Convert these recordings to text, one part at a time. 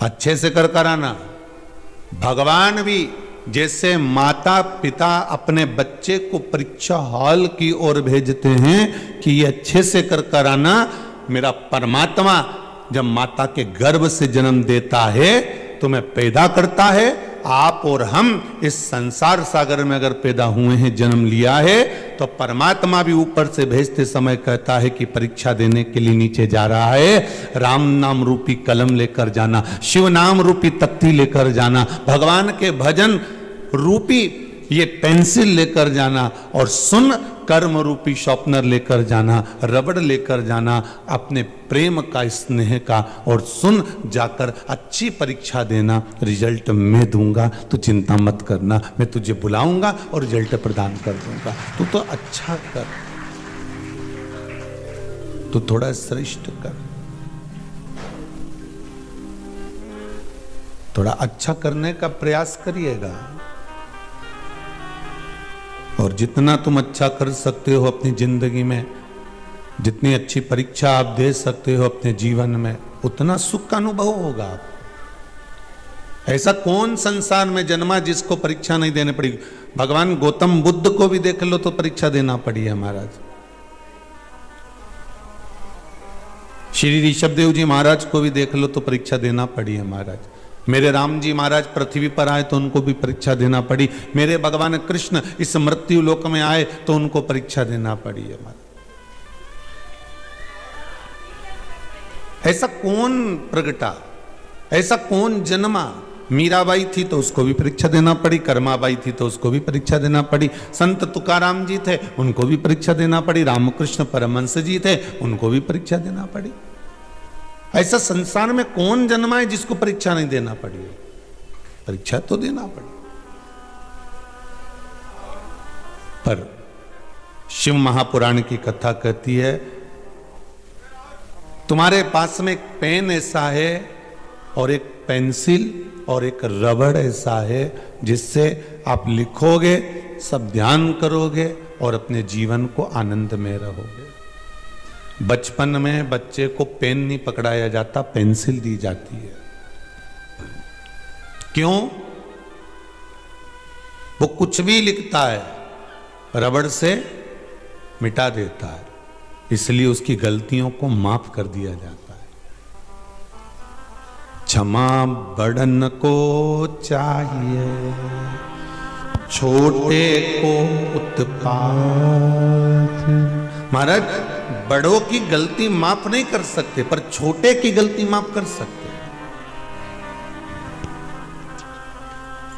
अच्छे से कर आना। भगवान भी जैसे माता पिता अपने बच्चे को परीक्षा हॉल की ओर भेजते हैं कि ये अच्छे से कर आना, मेरा परमात्मा जब माता के गर्भ से जन्म देता है तुम्हें पैदा करता है। आप और हम इस संसार सागर में अगर पैदा हुए हैं, जन्म लिया है, तो परमात्मा भी ऊपर से भेजते समय कहता है कि परीक्षा देने के लिए नीचे जा रहा है। राम नाम रूपी कलम लेकर जाना, शिव नाम रूपी तख्ती लेकर जाना, भगवान के भजन रूपी ये पेंसिल लेकर जाना, और सुन कर्म रूपी शॉर्पनर लेकर जाना, रबड़ लेकर जाना अपने प्रेम का, स्नेह का, और सुन जाकर अच्छी परीक्षा देना। रिजल्ट मैं दूंगा, तो चिंता मत करना, मैं तुझे बुलाऊंगा और रिजल्ट प्रदान कर दूंगा। तू तो अच्छा कर, तू थोड़ा श्रेष्ठ कर, थोड़ा अच्छा करने का प्रयास करिएगा। और जितना तुम अच्छा कर सकते हो अपनी जिंदगी में, जितनी अच्छी परीक्षा आप दे सकते हो अपने जीवन में, उतना सुख का अनुभव होगा। ऐसा कौन संसार में जन्मा जिसको परीक्षा नहीं देनी पड़ी? भगवान गौतम बुद्ध को भी देख लो तो परीक्षा देना पड़ी है महाराज। श्री ऋषभदेव जी महाराज को भी देख लो तो परीक्षा देना पड़ी है महाराज। मेरे राम जी महाराज पृथ्वी पर आए तो उनको भी परीक्षा देना पड़ी। मेरे भगवान कृष्ण इस मृत्यु लोक में आए तो उनको परीक्षा देना पड़ी है महाराज। ऐसा कौन प्रगटा, ऐसा कौन जन्मा? मीराबाई थी तो उसको भी परीक्षा देना पड़ी, कर्माबाई थी तो उसको भी परीक्षा देना पड़ी, संत तुकाराम जी थे उनको भी परीक्षा देना पड़ी, रामकृष्ण परमहंस जी थे उनको भी परीक्षा देना पड़ी। ऐसा संसार में कौन जन्मा है जिसको परीक्षा नहीं देना पड़ी? परीक्षा तो देना पड़ी। पर शिव महापुराण की कथा कहती है, तुम्हारे पास में एक पेन ऐसा है और एक पेंसिल और एक रबड़ ऐसा है जिससे आप लिखोगे, सब ध्यान करोगे और अपने जीवन को आनंद में रहोगे। बचपन में बच्चे को पेन नहीं पकड़ाया जाता, पेंसिल दी जाती है। क्यों? वो कुछ भी लिखता है रबड़ से मिटा देता है, इसलिए उसकी गलतियों को माफ कर दिया जाता है। क्षमा बड़न को चाहिए, छोटे को उत्पात। महाराज, बड़ों की गलती माफ नहीं कर सकते, पर छोटे की गलती माफ कर सकते।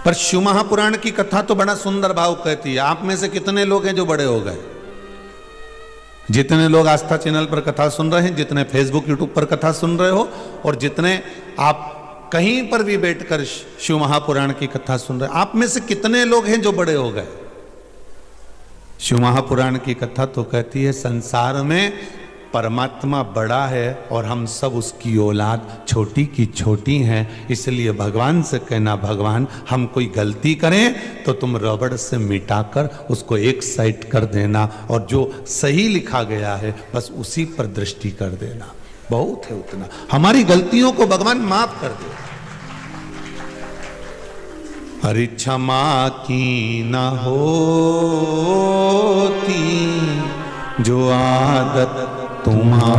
पर शिव महापुराण की कथा तो बड़ा सुंदर भाव कहती है। आप में से कितने लोग हैं जो बड़े हो गए? जितने लोग आस्था चैनल पर कथा सुन रहे हैं, जितने फेसबुक यूट्यूब पर कथा सुन रहे हो, और जितने आप कहीं पर भी बैठकर शिव महापुराण की कथा सुन रहे हैं, आप में से कितने लोग हैं जो बड़े हो गए? शिव महापुराण की कथा तो कहती है संसार में परमात्मा बड़ा है और हम सब उसकी औलाद छोटी की छोटी हैं। इसलिए भगवान से कहना, भगवान हम कोई गलती करें तो तुम रबड़ से मिटाकर उसको एक साइड कर देना, और जो सही लिखा गया है बस उसी पर दृष्टि कर देना। बहुत है उतना, हमारी गलतियों को भगवान माफ कर दे। हरि क्षमा की न होती जो आदत तुम्हारी,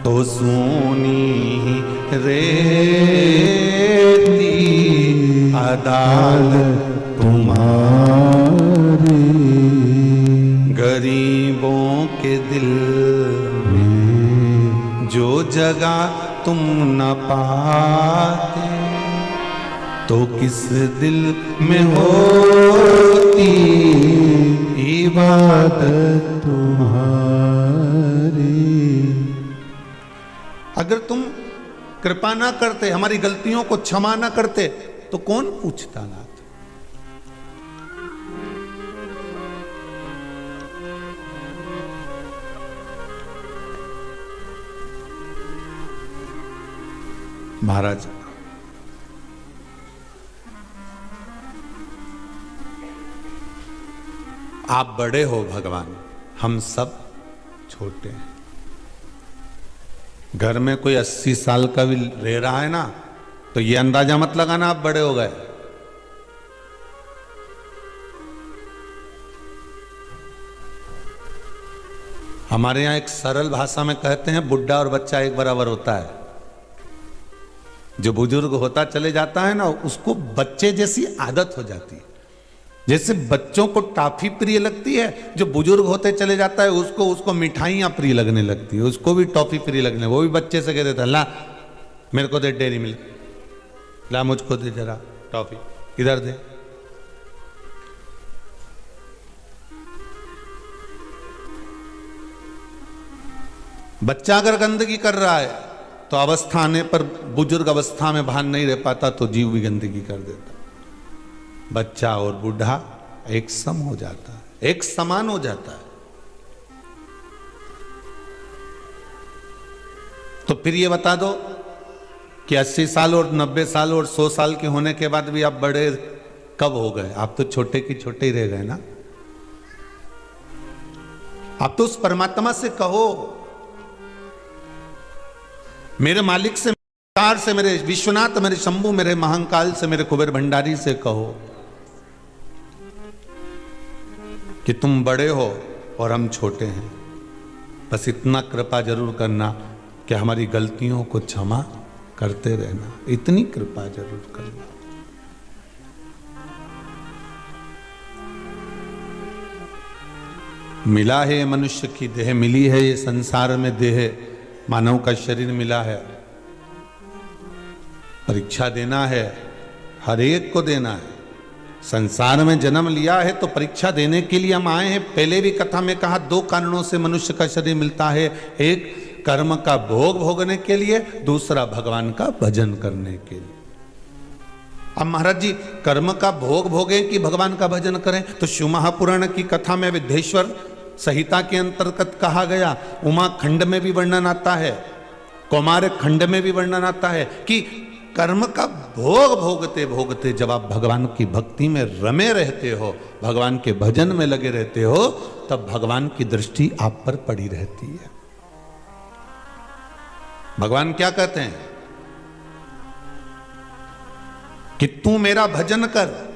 तो सुनी रेती अदालत तुम्हारी। गरीबों के दिल में जो जगह तुम न पाते, तो किस दिल में होती इबादत तुम्हारी। अगर तुम कृपा ना करते, हमारी गलतियों को क्षमा ना करते, तो कौन पूछता नाथ? महाराज, आप बड़े हो भगवान, हम सब छोटे हैं। घर में कोई 80 साल का भी रह रहा है ना, तो ये अंदाजा मत लगाना आप बड़े हो गए। हमारे यहां एक सरल भाषा में कहते हैं, बुढ़ा और बच्चा एक बराबर होता है। जो बुजुर्ग होता चले जाता है ना, उसको बच्चे जैसी आदत हो जाती है। जैसे बच्चों को टॉफी प्रिय लगती है, जो बुजुर्ग होते चले जाता है उसको मिठाइयां प्रिय लगने लगती है, उसको भी टॉफी प्रिय लगने। वो भी बच्चे से कह देता है, ला मेरे को दे डेयरी मिल्क, ला मुझको दे जरा टॉफी, इधर दे। बच्चा अगर गंदगी कर रहा है तो अवस्था आने पर, बुजुर्ग अवस्था में भान नहीं रह पाता तो जीव भी गंदगी कर देता। बच्चा और बूढ़ा एक सम हो जाता है, एक समान हो जाता है। तो फिर ये बता दो कि 80 साल और 90 साल और 100 साल के होने के बाद भी आप बड़े कब हो गए? आप तो छोटे की छोटे ही रह गए ना। आप तो उस परमात्मा से कहो, मेरे मालिक से, मेरे विश्वनाथ, मेरे शंभु, मेरे महाकाल से, मेरे कुबेर भंडारी से कहो कि तुम बड़े हो और हम छोटे हैं। बस इतना कृपा जरूर करना कि हमारी गलतियों को क्षमा करते रहना, इतनी कृपा जरूर करना। मिला है मनुष्य की देह, मिली है ये संसार में देह, मानव का शरीर मिला है। परीक्षा देना है, हर एक को देना है। संसार में जन्म लिया है तो परीक्षा देने के लिए हम आए हैं। पहले भी कथा में कहा, 2 कारणों से मनुष्य का शरीर मिलता है। एक कर्म का भोग भोगने के लिए, दूसरा भगवान का भजन करने के लिए। अब महाराज जी कर्म का भोग भोगें कि भगवान का भजन करें? तो शिव महापुराण की कथा में विद्धेश्वर संहिता के अंतर्गत कहा गया, उमा खंड में भी वर्णन आता है, कौमार खंड में भी वर्णन आता है कि कर्म का भोग भोगते भोगते जब आप भगवान की भक्ति में रमे रहते हो, भगवान के भजन में लगे रहते हो, तब भगवान की दृष्टि आप पर पड़ी रहती है। भगवान क्या कहते हैं कि तू मेरा भजन कर।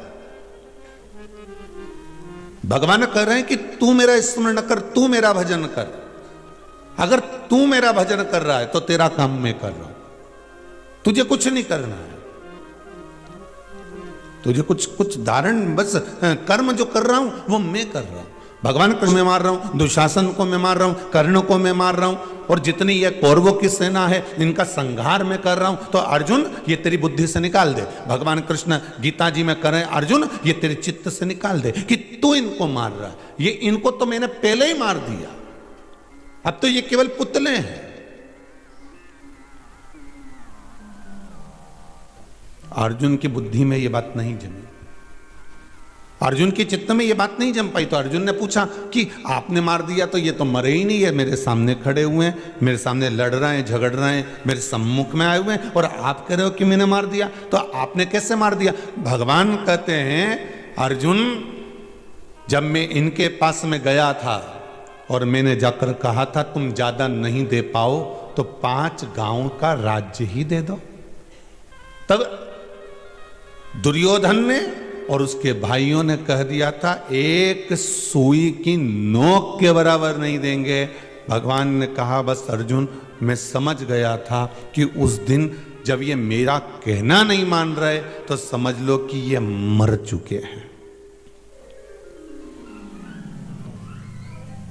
भगवान कह रहे हैं कि तू मेरा स्मरण कर, तू मेरा भजन कर। अगर तू मेरा भजन कर रहा है तो तेरा काम मैं कर रहा हूं, तुझे कुछ नहीं करना है। तुझे कुछ धारण, बस कर्म जो कर रहा हूं वो मैं कर रहा हूं। भगवान को मैं मार रहा हूं, दुशासन को मैं मार रहा हूं, कर्ण को मैं मार रहा हूं, और जितनी ये कौरवों की सेना है इनका संहार मैं कर रहा हूं। तो अर्जुन ये तेरी बुद्धि से निकाल दे। भगवान कृष्ण गीता जी में कह रहे हैं, अर्जुन ये तेरे चित्त से निकाल दे कि तू इनको मार रहा है। ये इनको तो मैंने पहले ही मार दिया, अब तो ये केवल पुतले हैं। अर्जुन की बुद्धि में ये बात नहीं जमी, अर्जुन के चित्त में ये बात नहीं जम पाई। तो अर्जुन ने पूछा कि आपने मार दिया तो ये तो मरे ही नहीं है, मेरे सामने खड़े हुए हैं, मेरे सामने लड़ रहे हैं, झगड़ रहे हैं, मेरे सम्मुख में आए हुए हैं, और आप कह रहे हो कि मैंने मार दिया। तो आपने कैसे मार दिया? भगवान कहते हैं, अर्जुन जब मैं इनके पास में गया था और मैंने जाकर कहा था तुम ज्यादा नहीं दे पाओ तो 5 गांव का राज्य ही दे दो, तब दुर्योधन ने और उसके भाइयों ने कह दिया था एक सुई की नोक के बराबर नहीं देंगे। भगवान ने कहा बस अर्जुन मैं समझ गया था कि उस दिन जब ये मेरा कहना नहीं मान रहे तो समझ लो कि ये मर चुके हैं।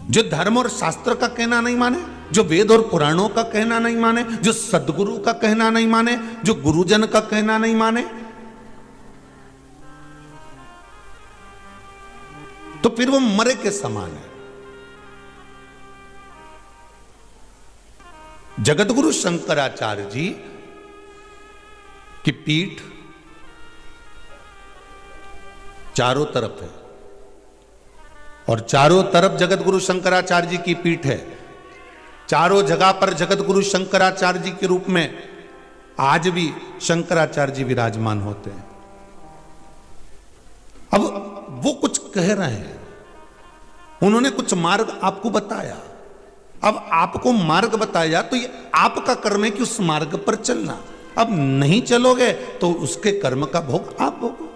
जो धर्म और शास्त्र का कहना नहीं माने, जो वेद और पुराणों का कहना नहीं माने, जो सदगुरु का कहना नहीं माने, जो गुरुजन का कहना नहीं माने, तो फिर वो मरे के समान है। जगतगुरु शंकराचार्य जी की पीठ चारों तरफ है और चारों तरफ जगतगुरु शंकराचार्य जी की पीठ है। चारों जगह पर जगतगुरु शंकराचार्य जी के रूप में आज भी शंकराचार्य जी विराजमान होते हैं। अब वो कुछ कह रहे हैं, उन्होंने कुछ मार्ग आपको बताया, अब आपको मार्ग बताया तो ये आपका कर्म है कि उस मार्ग पर चलना। अब नहीं चलोगे तो उसके कर्म का भोग आप भोगो।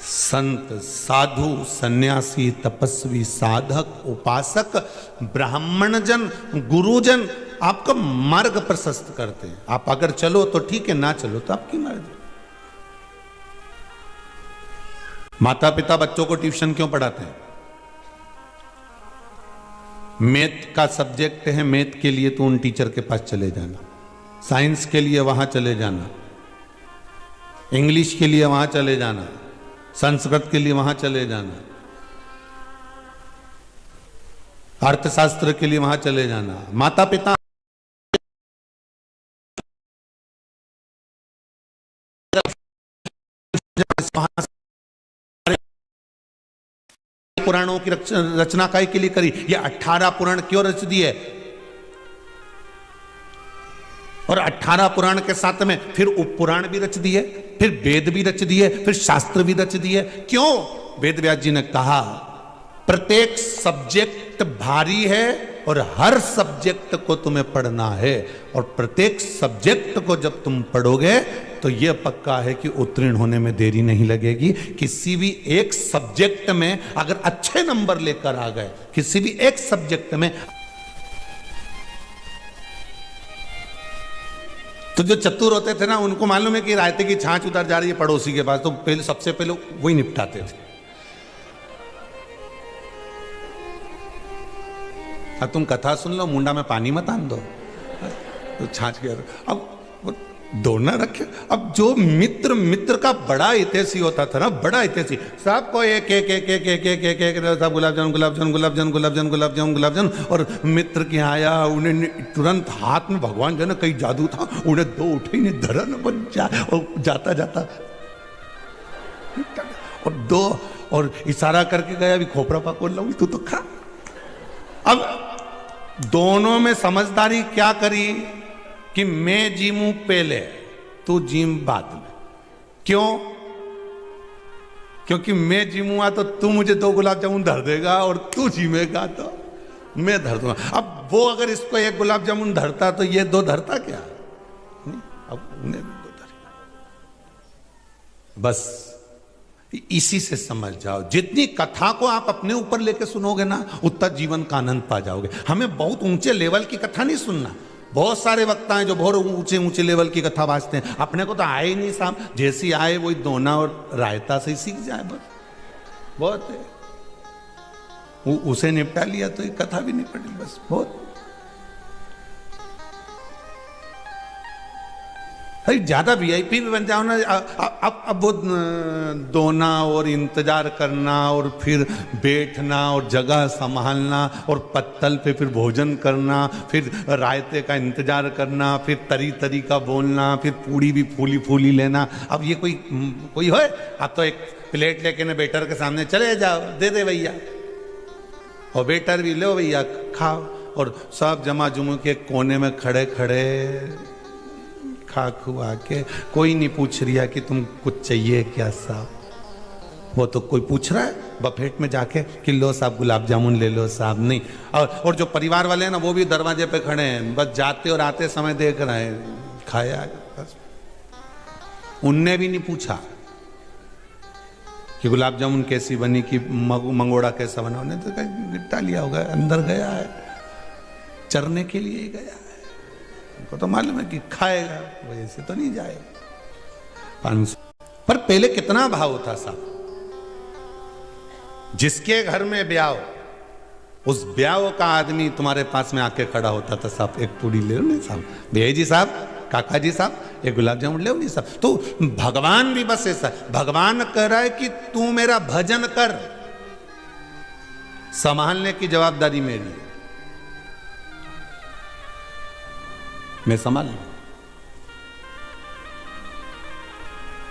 संत, साधु, सन्यासी, तपस्वी, साधक, उपासक, ब्राह्मण जन, गुरुजन आपका मार्ग प्रशस्त करते हैं। आप अगर चलो तो ठीक है, ना चलो तो आपकी मर्जी। माता पिता बच्चों को ट्यूशन क्यों पढ़ाते हैं? मैथ का सब्जेक्ट है, मैथ के लिए तो उन टीचर के पास चले जाना, साइंस के लिए वहां चले जाना, इंग्लिश के लिए वहां चले जाना, संस्कृत के लिए वहां चले जाना, अर्थशास्त्र के लिए वहां चले जाना। माता पिता पुराणों की रचना काय के लिए करी? ये 18 पुराण क्यों रच दिए? और 18 पुराण के साथ में फिर उपपुराण भी रच दिए, फिर वेद भी रच दिए, फिर शास्त्र भी रच दिए। क्यों? वेद व्यास जी ने कहा प्रत्येक सब्जेक्ट भारी है और हर सब्जेक्ट को तुम्हें पढ़ना है, और प्रत्येक सब्जेक्ट को जब तुम पढ़ोगे तो यह पक्का है कि उत्तीर्ण होने में देरी नहीं लगेगी। किसी भी एक सब्जेक्ट में अगर अच्छे नंबर लेकर आ गए, किसी भी एक सब्जेक्ट में, तो जो चतुर होते थे ना, उनको मालूम है कि रायते की छाछ उतर जा रही है पड़ोसी के पास, तो पहले सबसे पहले वही निपटाते थे। अब तुम कथा सुन लो, मुंडा में पानी मत आन दो, तो छाछ के अब दौड़ना रखे। अब जो मित्र का बड़ा हितैषी होता था ना, बड़ा हितैषी, सबको एक एक एक एक एक एक एक एक सब गुलाब जामुन गुलाब जामुन गुलाब जामुन गुलाब जामुन गुलाब जामुन गुलाब जामुन। और मित्र के आया, उन्हें तुरंत हाथ में भगवान जो ना कहीं जादू था, उन्हें दो उठे नहीं धरन बन जा, और जाता जाता और दो और इशारा करके गया, अभी खोपरा पाकोड़ लाऊं तू तो खा। अब दोनों में समझदारी क्या करी कि मैं जीमू पहले, तू जीम बाद में। क्यों? क्योंकि मैं जीमूंगा तो तू मुझे 2 गुलाब जामुन धर देगा, और तू जीमेगा तो मैं धर दूंगा। अब वो अगर इसको 1 गुलाब जामुन धरता तो ये 2 धरता क्या? नहीं, अब उन्हें भी 2 धर। बस इसी से समझ जाओ, जितनी कथा को आप अपने ऊपर लेके सुनोगे ना, उतना जीवन का आनंद पा जाओगे। हमें बहुत ऊंचे लेवल की कथा नहीं सुनना। बहुत सारे वक्ता हैं जो बहुत ऊंचे ऊंचे लेवल की कथा वाचते हैं, अपने को तो आए ही नहीं साहब, जैसी आए वही दोना और रायता से ही सीख जाए, बस बहुत है। उसे निपटा लिया तो एक कथा भी निपट ली, बस बहुत। अरे ज्यादा वीआईपी भी बन जाओ ना। अब वो दोना और इंतजार करना और फिर बैठना और जगह संभालना और पत्तल पे फिर भोजन करना, फिर रायते का इंतजार करना, फिर तरी तरी का बोलना, फिर पूड़ी भी फूली फूली लेना। अब ये कोई है? अब तो एक प्लेट लेके ना वेटर के सामने चले जाओ, दे दे भैया, और वेटर भी लो भैया खाओ, और सब जमा जुमू के कोने में खड़े खड़े खा खुआ के, कोई नहीं पूछ रिया कि तुम कुछ चाहिए क्या साहब। वो तो कोई पूछ रहा है बफेट में जाके कि लो साहब गुलाब जामुन ले लो साहब, नहीं। और जो परिवार वाले हैं ना, वो भी दरवाजे पे खड़े हैं, बस जाते और आते समय देख रहे हैं, खाया बस। उनने भी नहीं पूछा कि गुलाब जामुन कैसी बनी, कि मंगोड़ा कैसा बना, उन्हें तो निपटा लिया होगा, अंदर गया है, चरने के लिए ही गया है, उनको तो मालूम है कि खाएगा, वैसे तो नहीं जाएगा। 500 पर पहले कितना भाव होता साहब, जिसके घर में ब्याह हो, उस ब्याह का आदमी तुम्हारे पास में आके खड़ा होता था, साहब एक पूड़ी ले लो नहीं साहब, भैया जी साहब, काका जी साहब एक गुलाब जामुन ले नहीं साहब। तो भगवान भी बस ऐसा, भगवान कह रहा है कि तू मेरा भजन कर, संभालने की जवाबदारी मेरी है, मैं संभाल लूं।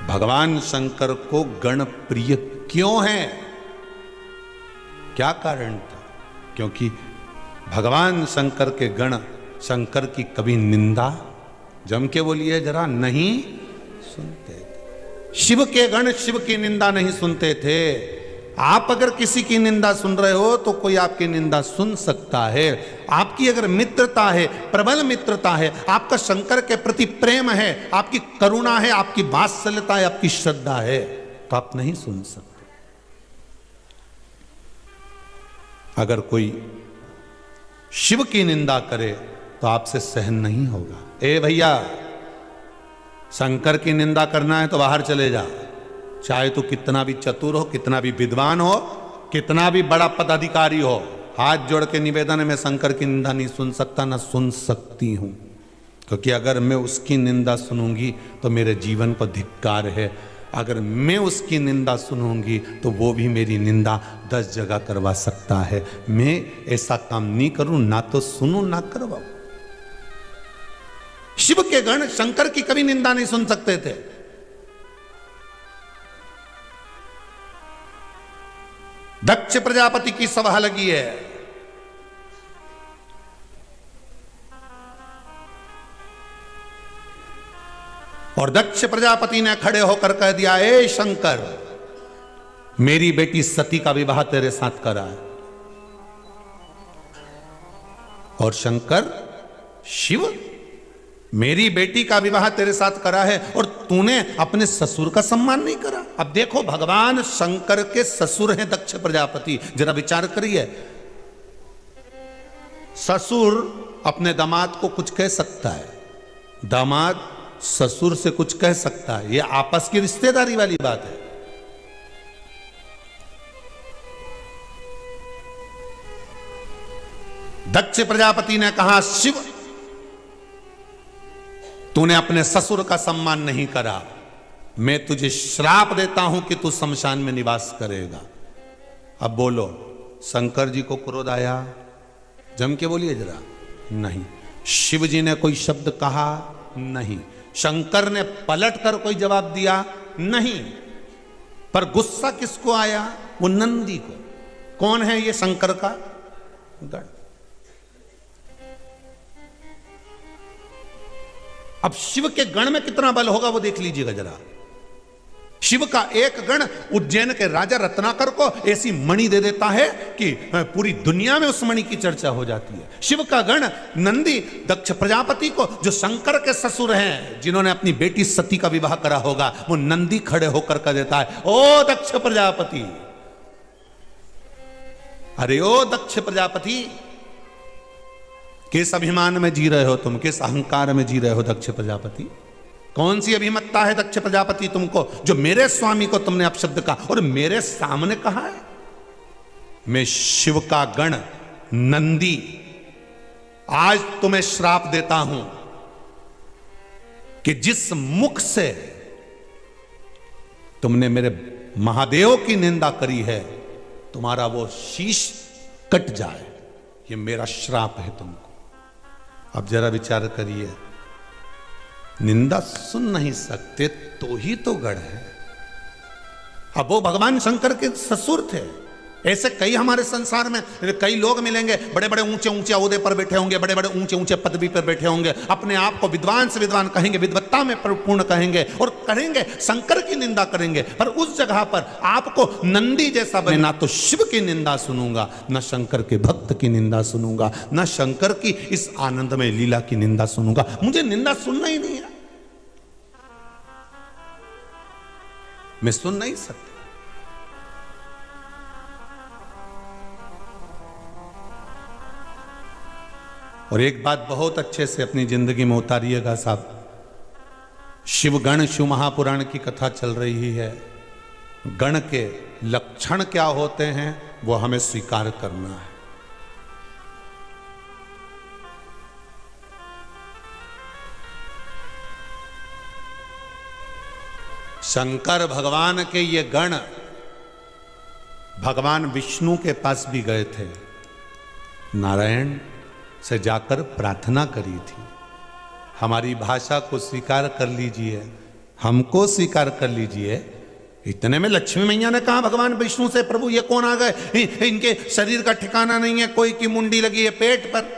भगवान शंकर को गण प्रिय क्यों है? क्या कारण था? क्योंकि भगवान शंकर के गण शंकर की कभी निंदा, जम के बोलिए जरा, नहीं सुनते थे। शिव के गण शिव की निंदा नहीं सुनते थे। आप अगर किसी की निंदा सुन रहे हो तो कोई आपकी निंदा सुन सकता है। आपकी अगर मित्रता है, प्रबल मित्रता है, आपका शंकर के प्रति प्रेम है, आपकी करुणा है, आपकी वात्सल्यता है, आपकी श्रद्धा है, तो आप नहीं सुन सकते। अगर कोई शिव की निंदा करे तो आपसे सहन नहीं होगा। ए भैया, शंकर की निंदा करना है तो बाहर चले जा। चाहे तो कितना भी चतुर हो, कितना भी विद्वान हो, कितना भी बड़ा पदाधिकारी हो, हाथ जोड़ के निवेदन है, मैं शंकर की निंदा नहीं सुन सकता, ना सुन सकती हूं। क्योंकि अगर मैं उसकी निंदा सुनूंगी तो मेरे जीवन को धिक्कार है। अगर मैं उसकी निंदा सुनूंगी तो वो भी मेरी निंदा 10 जगह करवा सकता है। मैं ऐसा काम नहीं करूं, ना तो सुनूं ना करवाऊं। शिव के गण शंकर की कभी निंदा नहीं सुन सकते थे। दक्ष प्रजापति की सभा लगी है, और दक्ष प्रजापति ने खड़े होकर कह दिया, ए शंकर, मेरी बेटी सती का विवाह तेरे साथ करा है। और शंकर, शिव, मेरी बेटी का विवाह तेरे साथ करा है और तूने अपने ससुर का सम्मान नहीं करा। अब देखो, भगवान शंकर के ससुर हैं दक्ष प्रजापति। जरा विचार करिए, ससुर अपने दामाद को कुछ कह सकता है, दामाद ससुर से कुछ कह सकता है, यह आपस की रिश्तेदारी वाली बात है। दक्ष प्रजापति ने कहा, शिव, तूने अपने ससुर का सम्मान नहीं करा, मैं तुझे श्राप देता हूं कि तू शमशान में निवास करेगा। अब बोलो, शंकर जी को क्रोध आया? जम के बोलिए जरा। नहीं। शिव जी ने कोई शब्द कहा? नहीं। शंकर ने पलट कर कोई जवाब दिया? नहीं। पर गुस्सा किसको आया? वो नंदी को। कौन है ये शंकर का गण? अब शिव के गण में कितना बल होगा वो देख लीजिएगा जरा। शिव का एक गण उज्जैन के राजा रत्नाकर को ऐसी मणि दे देता है कि पूरी दुनिया में उस मणि की चर्चा हो जाती है। शिव का गण नंदी दक्ष प्रजापति को, जो शंकर के ससुर हैं, जिन्होंने अपनी बेटी सती का विवाह करा होगा, वो नंदी खड़े होकर कह देता है, ओ दक्ष प्रजापति, अरे ओ दक्ष प्रजापति, किस अभिमान में जी रहे हो तुम? किस अहंकार में जी रहे हो दक्ष प्रजापति? कौन सी अभिमत्ता है दक्ष प्रजापति तुमको, जो मेरे स्वामी को तुमने अपशब्द कहा और मेरे सामने कहा है? मैं शिव का गण नंदी आज तुम्हें श्राप देता हूं कि जिस मुख से तुमने मेरे महादेव की निंदा करी है, तुम्हारा वो शीश कट जाए। ये मेरा श्राप है तुमको। अब जरा विचार करिए, निंदा सुन नहीं सकते तो ही तो गण है। अब वो भगवान शंकर के ससुर थे। ऐसे कई हमारे संसार में कई लोग मिलेंगे, बड़े बड़े ऊंचे ऊंचे ओहदे पर बैठे होंगे, बड़े बड़े ऊंचे ऊंचे पदवी पर बैठे होंगे, अपने आप को विद्वान से विद्वान कहेंगे, विद्वत्ता में परिपूर्ण कहेंगे और करेंगे, शंकर की निंदा करेंगे। पर उस जगह पर आपको नंदी जैसा बने, ना तो शिव की निंदा सुनूंगा, न शंकर के भक्त की निंदा सुनूंगा, न शंकर की इस आनंदमय लीला की निंदा सुनूंगा। मुझे निंदा सुनना ही नहीं है, मैं सुन नहीं सकता। और एक बात बहुत अच्छे से अपनी जिंदगी में उतारिएगा साहब, शिवगण शिव महापुराण की कथा चल रही है। गण के लक्षण क्या होते हैं वो हमें स्वीकार करना है। शंकर भगवान के ये गण भगवान विष्णु के पास भी गए थे, नारायण से जाकर प्रार्थना करी थी, हमारी भाषा को स्वीकार कर लीजिए, हमको स्वीकार कर लीजिए। इतने में लक्ष्मी मैया ने कहा भगवान विष्णु से, प्रभु ये कौन आ गए, इनके शरीर का ठिकाना नहीं है, कोई की मुंडी लगी है पेट पर,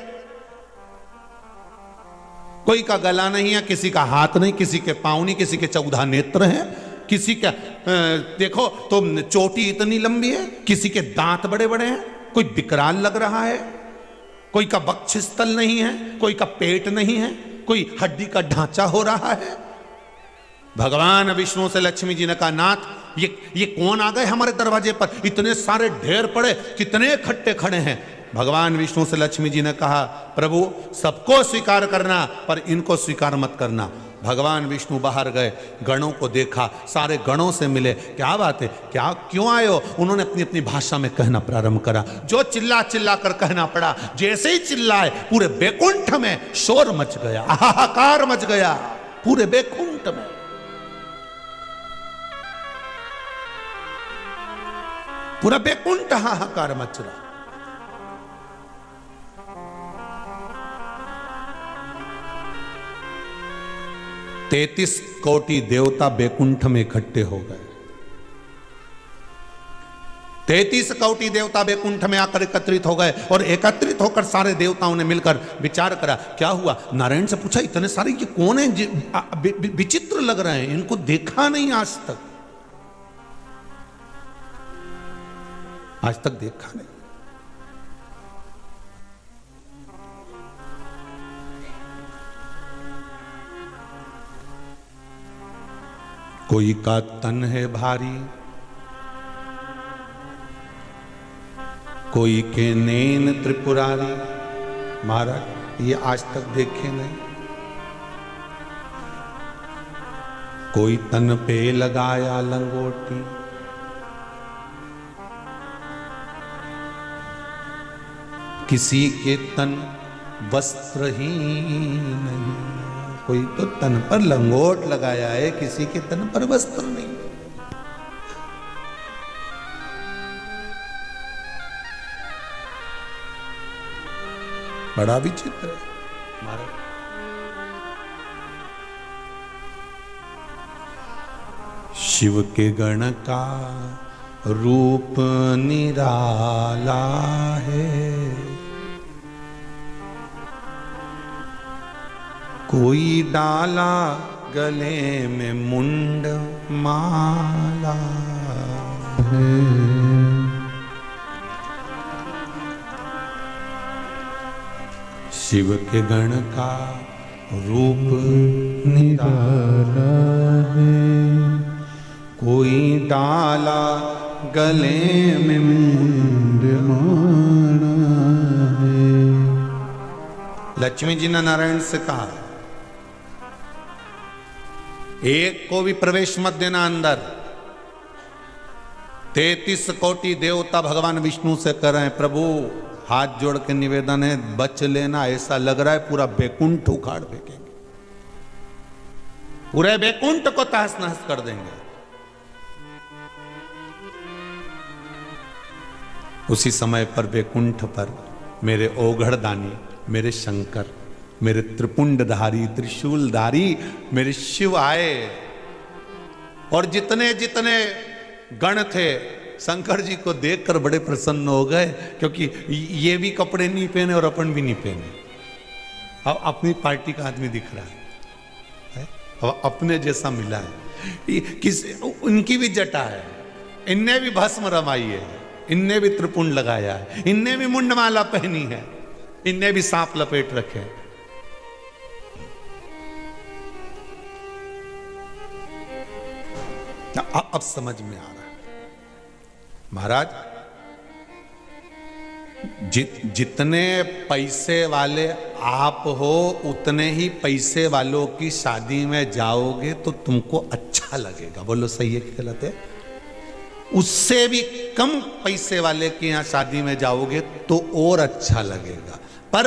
कोई का गला नहीं है, किसी का हाथ नहीं, किसी के पांव नहीं, किसी के 14 नेत्र हैं। किसी का देखो तो चोटी इतनी लंबी है, किसी के दांत बड़े बड़े हैं, कोई विकराल लग रहा है, कोई का वक्षस्थल नहीं है, कोई का पेट नहीं है, कोई हड्डी का ढांचा हो रहा है। भगवान विष्णु से लक्ष्मी जी ने कहा, नाथ ये कौन आ गए हमारे दरवाजे पर, इतने सारे ढेर पड़े, कितने इकट्ठे खड़े हैं। भगवान विष्णु से लक्ष्मी जी ने कहा, प्रभु सबको स्वीकार करना पर इनको स्वीकार मत करना। भगवान विष्णु बाहर गए, गणों को देखा, सारे गणों से मिले, क्या बात है, क्या क्यों आए हो? उन्होंने अपनी अपनी भाषा में कहना प्रारंभ करा। जो चिल्ला चिल्ला कर कहना पड़ा, जैसे ही चिल्लाए पूरे बैकुंठ में शोर मच गया, हाहाकार मच गया पूरे बैकुंठ में। पूरा बैकुंठ हाहाकार मच रहा। तैतीस कोटि देवता बैकुंठ में इकट्ठे हो गए। 33 कोटि देवता बैकुंठ में आकर एकत्रित हो गए और एकत्रित होकर सारे देवताओं ने मिलकर विचार करा, क्या हुआ? नारायण से पूछा, इतने सारे ये कौन है? विचित्र लग रहे हैं, इनको देखा नहीं आज तक, आज तक देखा नहीं। कोई का तन है भारी, कोई के नैन त्रिपुरारी। महाराज ये आज तक देखे नहीं। कोई तन पे लगाया लंगोटी, किसी के तन वस्त्र ही नहीं। कोई तो तन पर लंगोट लगाया है, किसी के तन पर वस्त्र नहीं। बड़ा विचित्र है हमारा। शिव के गण का रूप निराला है, कोई डाला गले में मुंड माला है। शिव के गण का रूप निराला है, कोई डाला गले में मुंड माला है। लक्ष्मी जी ने नारायण से कहा, एक को भी प्रवेश मत देना अंदर। 33 कोटि देवता भगवान विष्णु से कह रहे हैं, प्रभु हाथ जोड़ के निवेदन है, बच लेना। ऐसा लग रहा है पूरा बैकुंठ उखाड़ फेंकेंगे, पूरे बैकुंठ को तहस नहस कर देंगे। उसी समय पर बैकुंठ पर मेरे ओघड़दानी, मेरे शंकर, मेरे त्रिपुंडधारी, त्रिशूलधारी मेरे शिव आए। और जितने जितने गण थे शंकर जी को देखकर बड़े प्रसन्न हो गए, क्योंकि ये भी कपड़े नहीं पहने और अपन भी नहीं पहने। अब अपनी पार्टी का आदमी दिख रहा है, अब अपने जैसा मिला है। उनकी भी जटा है, इनने भी भस्म रमाई है, इनने भी त्रिपुंड लगाया है, इनने भी मुंडमाला पहनी है, इनने भी सांप लपेट रखे। अब समझ में आ रहा है महाराज। जितने पैसे वाले आप हो, उतने ही पैसे वालों की शादी में जाओगे तो तुमको अच्छा लगेगा। बोलो सही है कि गलत है? उससे भी कम पैसे वाले के यहां शादी में जाओगे तो और अच्छा लगेगा। पर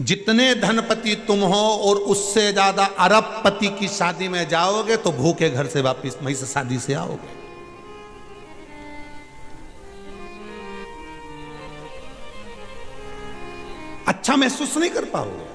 जितने धनपति तुम हो और उससे ज्यादा अरबपति की शादी में जाओगे तो भूखे घर से वापिस वहीं से शादी से आओगे। अच्छा महसूस नहीं कर पाओगे।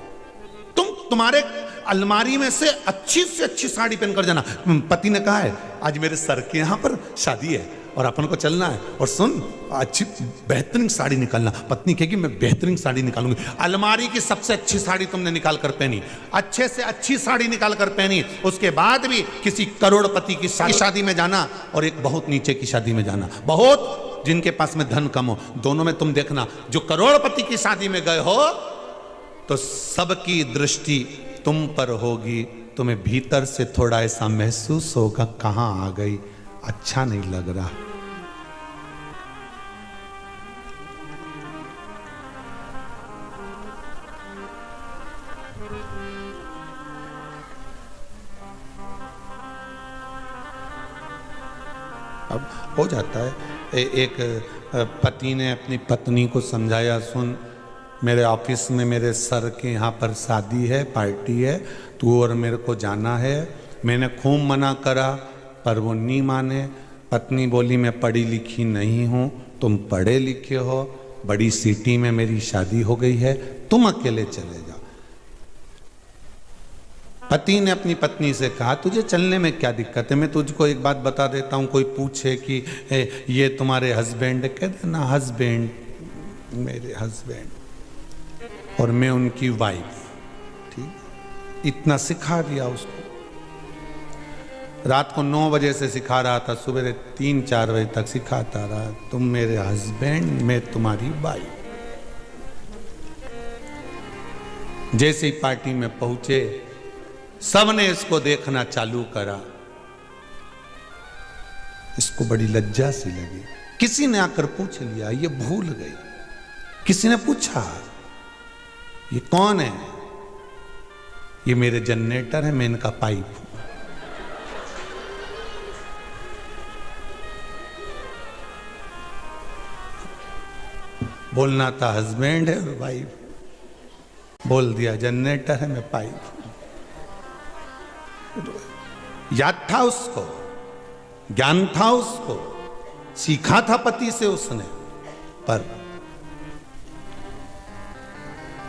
तुम्हारे अलमारी में से अच्छी साड़ी पहनकर जाना। पति ने कहा है आज मेरे सर के यहां पर शादी है, और अपन को चलना है। और सुन, अच्छी बेहतरीन साड़ी निकालना। पत्नी कहेगी मैं बेहतरीन साड़ी निकालूंगी। अलमारी की सबसे अच्छी साड़ी तुमने निकाल कर पहनी, अच्छे से अच्छी साड़ी निकाल कर पहनी। उसके बाद भी किसी करोड़पति की शादी में जाना और एक बहुत नीचे की शादी में जाना, बहुत जिनके पास में धन कम हो, दोनों में तुम देखना। जो करोड़पति की शादी में गए हो तो सबकी दृष्टि तुम पर होगी, तुम्हें भीतर से थोड़ा ऐसा महसूस होगा कहां आ गई, अच्छा नहीं लग रहा। अब हो जाता है। एक पति ने अपनी पत्नी को समझाया, सुन मेरे ऑफिस में मेरे सर के यहाँ पर शादी है, पार्टी है, तू और मेरे को जाना है। मैंने खूब मना करा पर वो नहीं माने। पत्नी बोली मैं पढ़ी लिखी नहीं हूँ, तुम पढ़े लिखे हो, बड़ी सिटी में मेरी शादी हो गई है, तुम अकेले चले जाओ। पति ने अपनी पत्नी से कहा तुझे चलने में क्या दिक्कत है, मैं तुझको एक बात बता देता हूँ। कोई पूछे कि ये तुम्हारे हस्बैंड, कह देना हस्बैंड, मेरे हस्बैंड और मैं उनकी वाइफ। ठीक, इतना सिखा दिया उसको। रात को 9 बजे से सिखा रहा था, सुबह 3-4 बजे तक सिखाता रहा, तुम मेरे हस्बैंड, मैं तुम्हारी वाइफ। जैसे ही पार्टी में पहुंचे सबने इसको देखना चालू करा। इसको बड़ी लज्जा सी लगी। किसी ने आकर पूछ लिया, ये भूल गई। किसी ने पूछा ये कौन है, ये मेरे जनरेटर है, मैं इनका पाइप हूं। बोलना था हस्बैंड है और वाइफ, बोल दिया जनरेटर है, मैं पाइप हूं। याद था उसको, ज्ञान था उसको, सीखा था पति से उसने, पर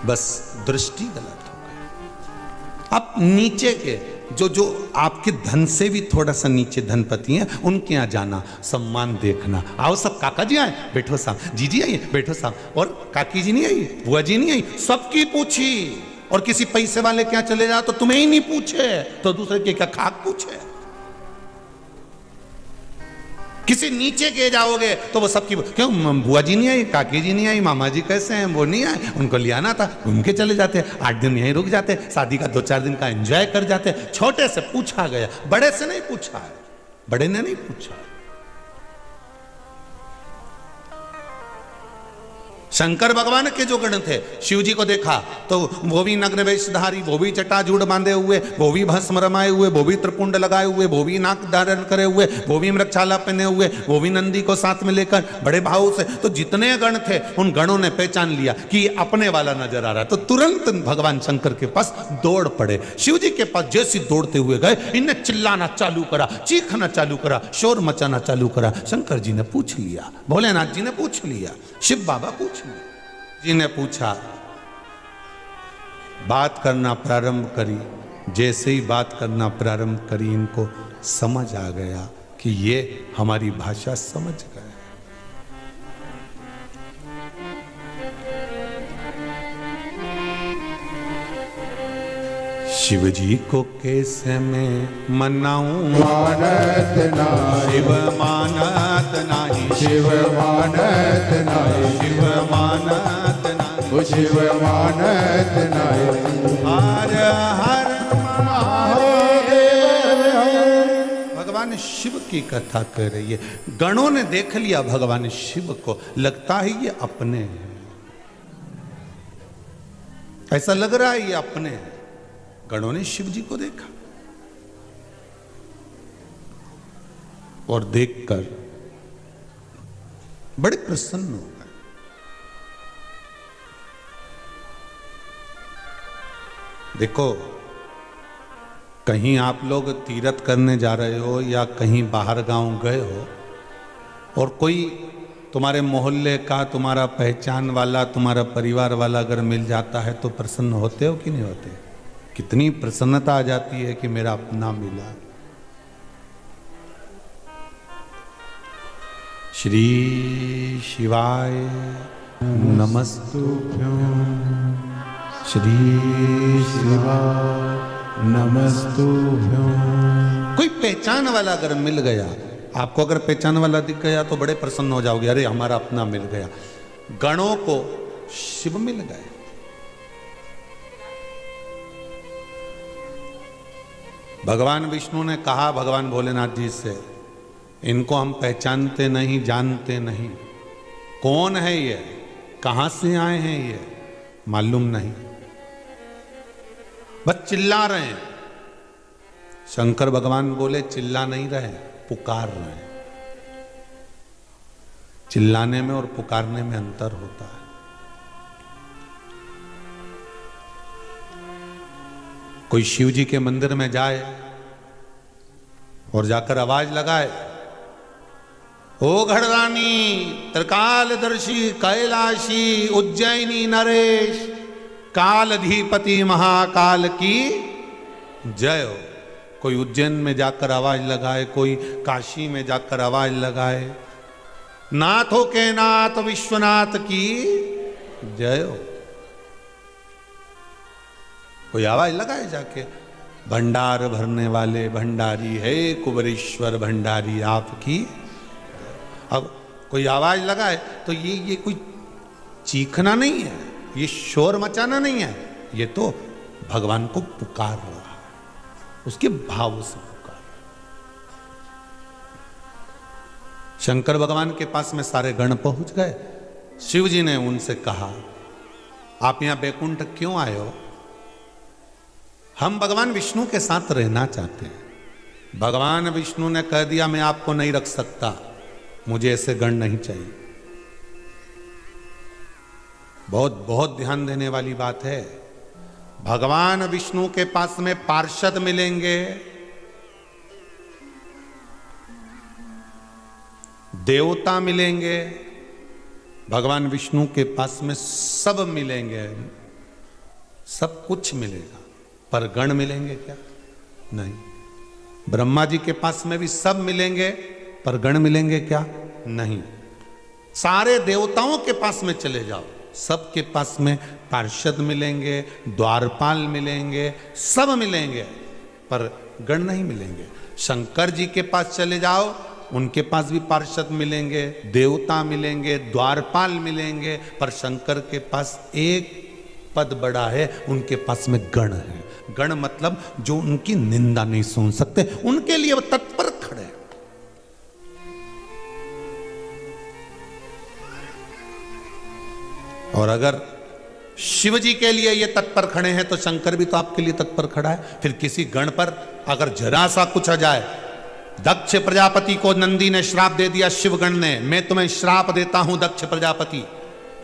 बस दृष्टि गलत हो गई। अब नीचे के जो आपके धन से भी थोड़ा सा नीचे धनपति हैं, उनके यहां जाना, सम्मान देखना। आओ सब, काका जी आए, बैठो साहब, जीजी आइए, बैठो साहब, और काकी जी नहीं आई, बुआ जी नहीं आई, सबकी पूछी। और किसी पैसे वाले क्या चले जाओ तो तुम्हें ही नहीं पूछे तो दूसरे के क्या खाक पूछे। किसी नीचे के जाओगे तो वो सबकी, क्यों बुआ जी नहीं आई, काकी जी नहीं आई, मामा जी कैसे हैं, वो नहीं आए, उनको ले आना था, घूम के चले जाते, 8 दिन यहीं रुक जाते, शादी का 2-4 दिन का एंजॉय कर जाते। छोटे से पूछा गया, बड़े से नहीं पूछा है, बड़े ने नहीं पूछा। शंकर भगवान के जो गण थे, शिव जी को देखा तो वो भी नग्न वेशधारी, वो भी जटाजूड़ बांधे हुए, वो भी भस्म रमाए हुए, वो भी त्रिपुंड लगाए हुए, वो भी नाक धारण करे हुए, वो भी मृगछाला पहने हुए, वो भी नंदी को साथ में लेकर बड़े भाव से। तो जितने गण थे उन गणों ने पहचान लिया कि ये अपने वाला नजर आ रहा, तो तुरंत भगवान शंकर के पास दौड़ पड़े। शिव जी के पास जैसे दौड़ते हुए गए, इन्हें चिल्लाना चालू करा, चीखना चालू करा, शोर मचाना चालू करा। शंकर जी ने पूछ लिया, भोलेनाथ जी ने पूछ लिया, शिव बाबा पूछ जी ने पूछा, बात करना प्रारंभ करी। जैसे ही बात करना प्रारंभ करी, इनको समझ आ गया कि ये हमारी भाषा समझ गए। शिव जी को कैसे मैं मनाऊं, मानत नाही, शिव मानत नाही, शिव मानत नाही, शिव मानत नाही, शिव मानत नाही। हर हर महादेव। भगवान शिव की कथा कर रही है। गणों ने देख लिया भगवान शिव को, लगता है ये अपने हैं, ऐसा लग रहा है ये अपने हैं। गणों ने शिव जी को देखा और देखकर बड़े प्रसन्न हो गए। देखो, कहीं आप लोग तीर्थ करने जा रहे हो या कहीं बाहर गांव गए हो और कोई तुम्हारे मोहल्ले का, तुम्हारा पहचान वाला, तुम्हारा परिवार वाला अगर मिल जाता है तो प्रसन्न होते हो कि नहीं होते? कितनी प्रसन्नता आ जाती है कि मेरा अपना मिला। श्री शिवाय नमस्तुभ्यं। श्री शिवाय नमस्तुभ्यं। कोई पहचान वाला अगर मिल गया, आपको अगर पहचान वाला दिख गया तो बड़े प्रसन्न हो जाओगे, अरे हमारा अपना मिल गया। गणों को शिव मिल गए। भगवान विष्णु ने कहा भगवान भोलेनाथ जी से, इनको हम पहचानते नहीं, जानते नहीं, कौन है ये, कहां से आए हैं ये मालूम नहीं, बस चिल्ला रहे हैं। शंकर भगवान बोले चिल्ला नहीं रहे, पुकार रहे हैं। चिल्लाने में और पुकारने में अंतर होता है। कोई शिव जी के मंदिर में जाए और जाकर आवाज लगाए, ओ घड़रानी, त्रिकालदर्शी, कैलाशी, उज्जैनी नरेश, कालधिपति महाकाल की जय हो। कोई उज्जैन में जाकर आवाज लगाए, कोई काशी में जाकर आवाज लगाए, नाथों के नाथ विश्वनाथ की जय हो। कोई आवाज लगाए जाके, भंडार भरने वाले भंडारी है कुबरेश्वर भंडारी आपकी। अब कोई आवाज लगाए तो ये कोई चीखना नहीं है, ये शोर मचाना नहीं है, ये तो भगवान को पुकार रहा है, उसके भाव से पुकार। शंकर भगवान के पास में सारे गण पहुंच गए। शिव जी ने उनसे कहा, आप यहां बैकुंठ क्यों आए हो? हम भगवान विष्णु के साथ रहना चाहते हैं। भगवान विष्णु ने कह दिया, मैं आपको नहीं रख सकता, मुझे ऐसे गण नहीं चाहिए। बहुत बहुत ध्यान देने वाली बात है। भगवान विष्णु के पास में पार्षद मिलेंगे, देवता मिलेंगे, भगवान विष्णु के पास में सब मिलेंगे, सब कुछ मिलेगा, पर गण मिलेंगे क्या? नहीं। ब्रह्मा जी के पास में भी सब मिलेंगे, पर गण मिलेंगे क्या? नहीं। सारे देवताओं के पास में चले जाओ, सबके पास में पार्षद मिलेंगे, द्वारपाल मिलेंगे, सब मिलेंगे, पर गण नहीं मिलेंगे। शंकर जी के पास चले जाओ, उनके पास भी पार्षद मिलेंगे, देवता मिलेंगे, द्वारपाल मिलेंगे, पर शंकर के पास एक पद बड़ा है, उनके पास में गण है। गण मतलब जो उनकी निंदा नहीं सुन सकते, उनके लिए वो तत्पर खड़े। और अगर शिव जी के लिए ये तत्पर खड़े हैं तो शंकर भी तो आपके लिए तत्पर खड़ा है। फिर किसी गण पर अगर जरा सा कुछ आ जाए, दक्ष प्रजापति को नंदी ने श्राप दे दिया, शिवगण ने, मैं तुम्हें श्राप देता हूं दक्ष प्रजापति,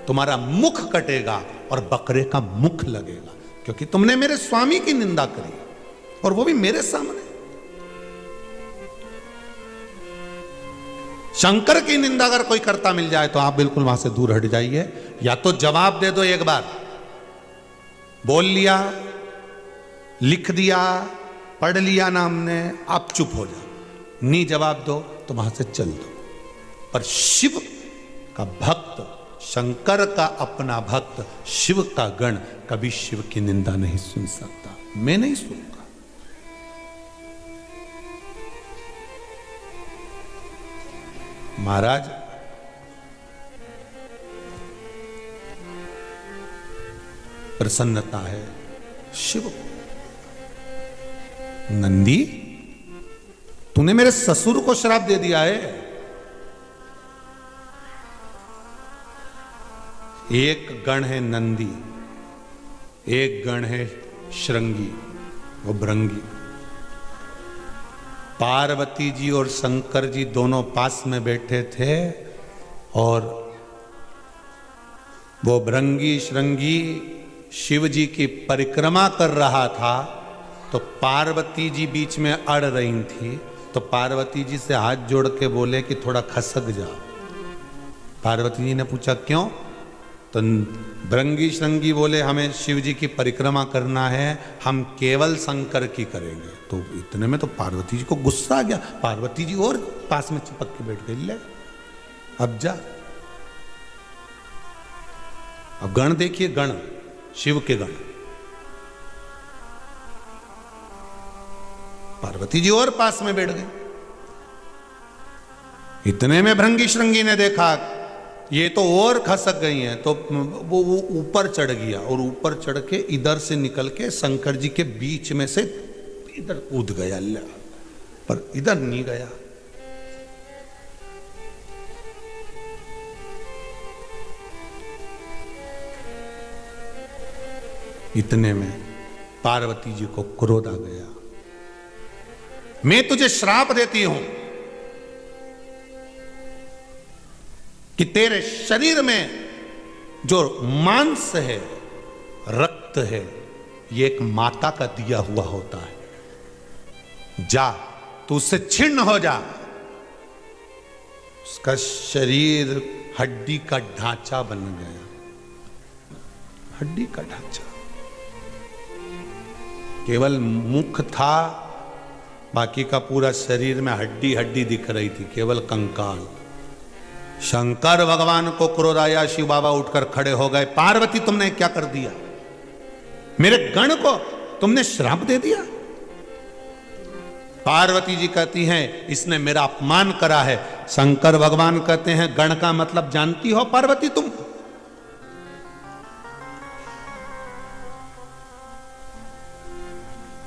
तुम्हारा मुख कटेगा और बकरे का मुख लगेगा, क्योंकि तुमने मेरे स्वामी की निंदा करी, और वो भी मेरे सामने। शंकर की निंदा अगर कोई करता मिल जाए तो आप बिल्कुल वहां से दूर हट जाइए, या तो जवाब दे दो, एक बार बोल लिया, लिख दिया, पढ़ लिया ना हमने, आप चुप हो जाओ। नहीं जवाब दो तो वहां से चल दो। पर शिव का भक्त, शंकर का अपना भक्त, शिव का गण कभी शिव की निंदा नहीं सुन सकता। मैं नहीं सुनूंगा। महाराज, प्रसन्नता है शिव। नंदी, तूने मेरे ससुर को श्राप दे दिया है। एक गण है नंदी, एक गण है श्रृंगी, वो भृंगी। पार्वती जी और शंकर जी दोनों पास में बैठे थे, और वो भृंगी श्रृंगी शिव जी की परिक्रमा कर रहा था, तो पार्वती जी बीच में अड़ रही थी। तो पार्वती जी से हाथ जोड़ के बोले कि थोड़ा खसक जाओ। पार्वती जी ने पूछा क्यों? तो भृंगी श्रृंगी बोले हमें शिव जी की परिक्रमा करना है, हम केवल शंकर की करेंगे। तो इतने में तो पार्वती जी को गुस्सा आ गया। पार्वती जी और पास में चिपक के बैठ गई। ले अब जा। अब गण देखिए, गण शिव के गण। पार्वती जी और पास में बैठ गए। इतने में भृंगी श्रृंगी ने देखा ये तो और खसक गई हैं, तो वो ऊपर चढ़ गया और ऊपर चढ़ के इधर से निकल के शंकर जी के बीच में से इधर कूद गया, पर इधर नहीं गया। इतने में पार्वती जी को क्रोध आ गया। मैं तुझे श्राप देती हूं कि तेरे शरीर में जो मांस है, रक्त है, ये एक माता का दिया हुआ होता है। जा, तू उससे छिन्न हो जा। उसका शरीर हड्डी का ढांचा बन गया, हड्डी का ढांचा। केवल मुख था, बाकी का पूरा शरीर में हड्डी हड्डी दिख रही थी, केवल कंकाल। शंकर भगवान को क्रोध आया, शिव बाबा उठकर खड़े हो गए। पार्वती तुमने क्या कर दिया? मेरे गण को तुमने श्राप दे दिया। पार्वती जी कहती हैं इसने मेरा अपमान करा है। शंकर भगवान कहते हैं गण का मतलब जानती हो पार्वती तुम?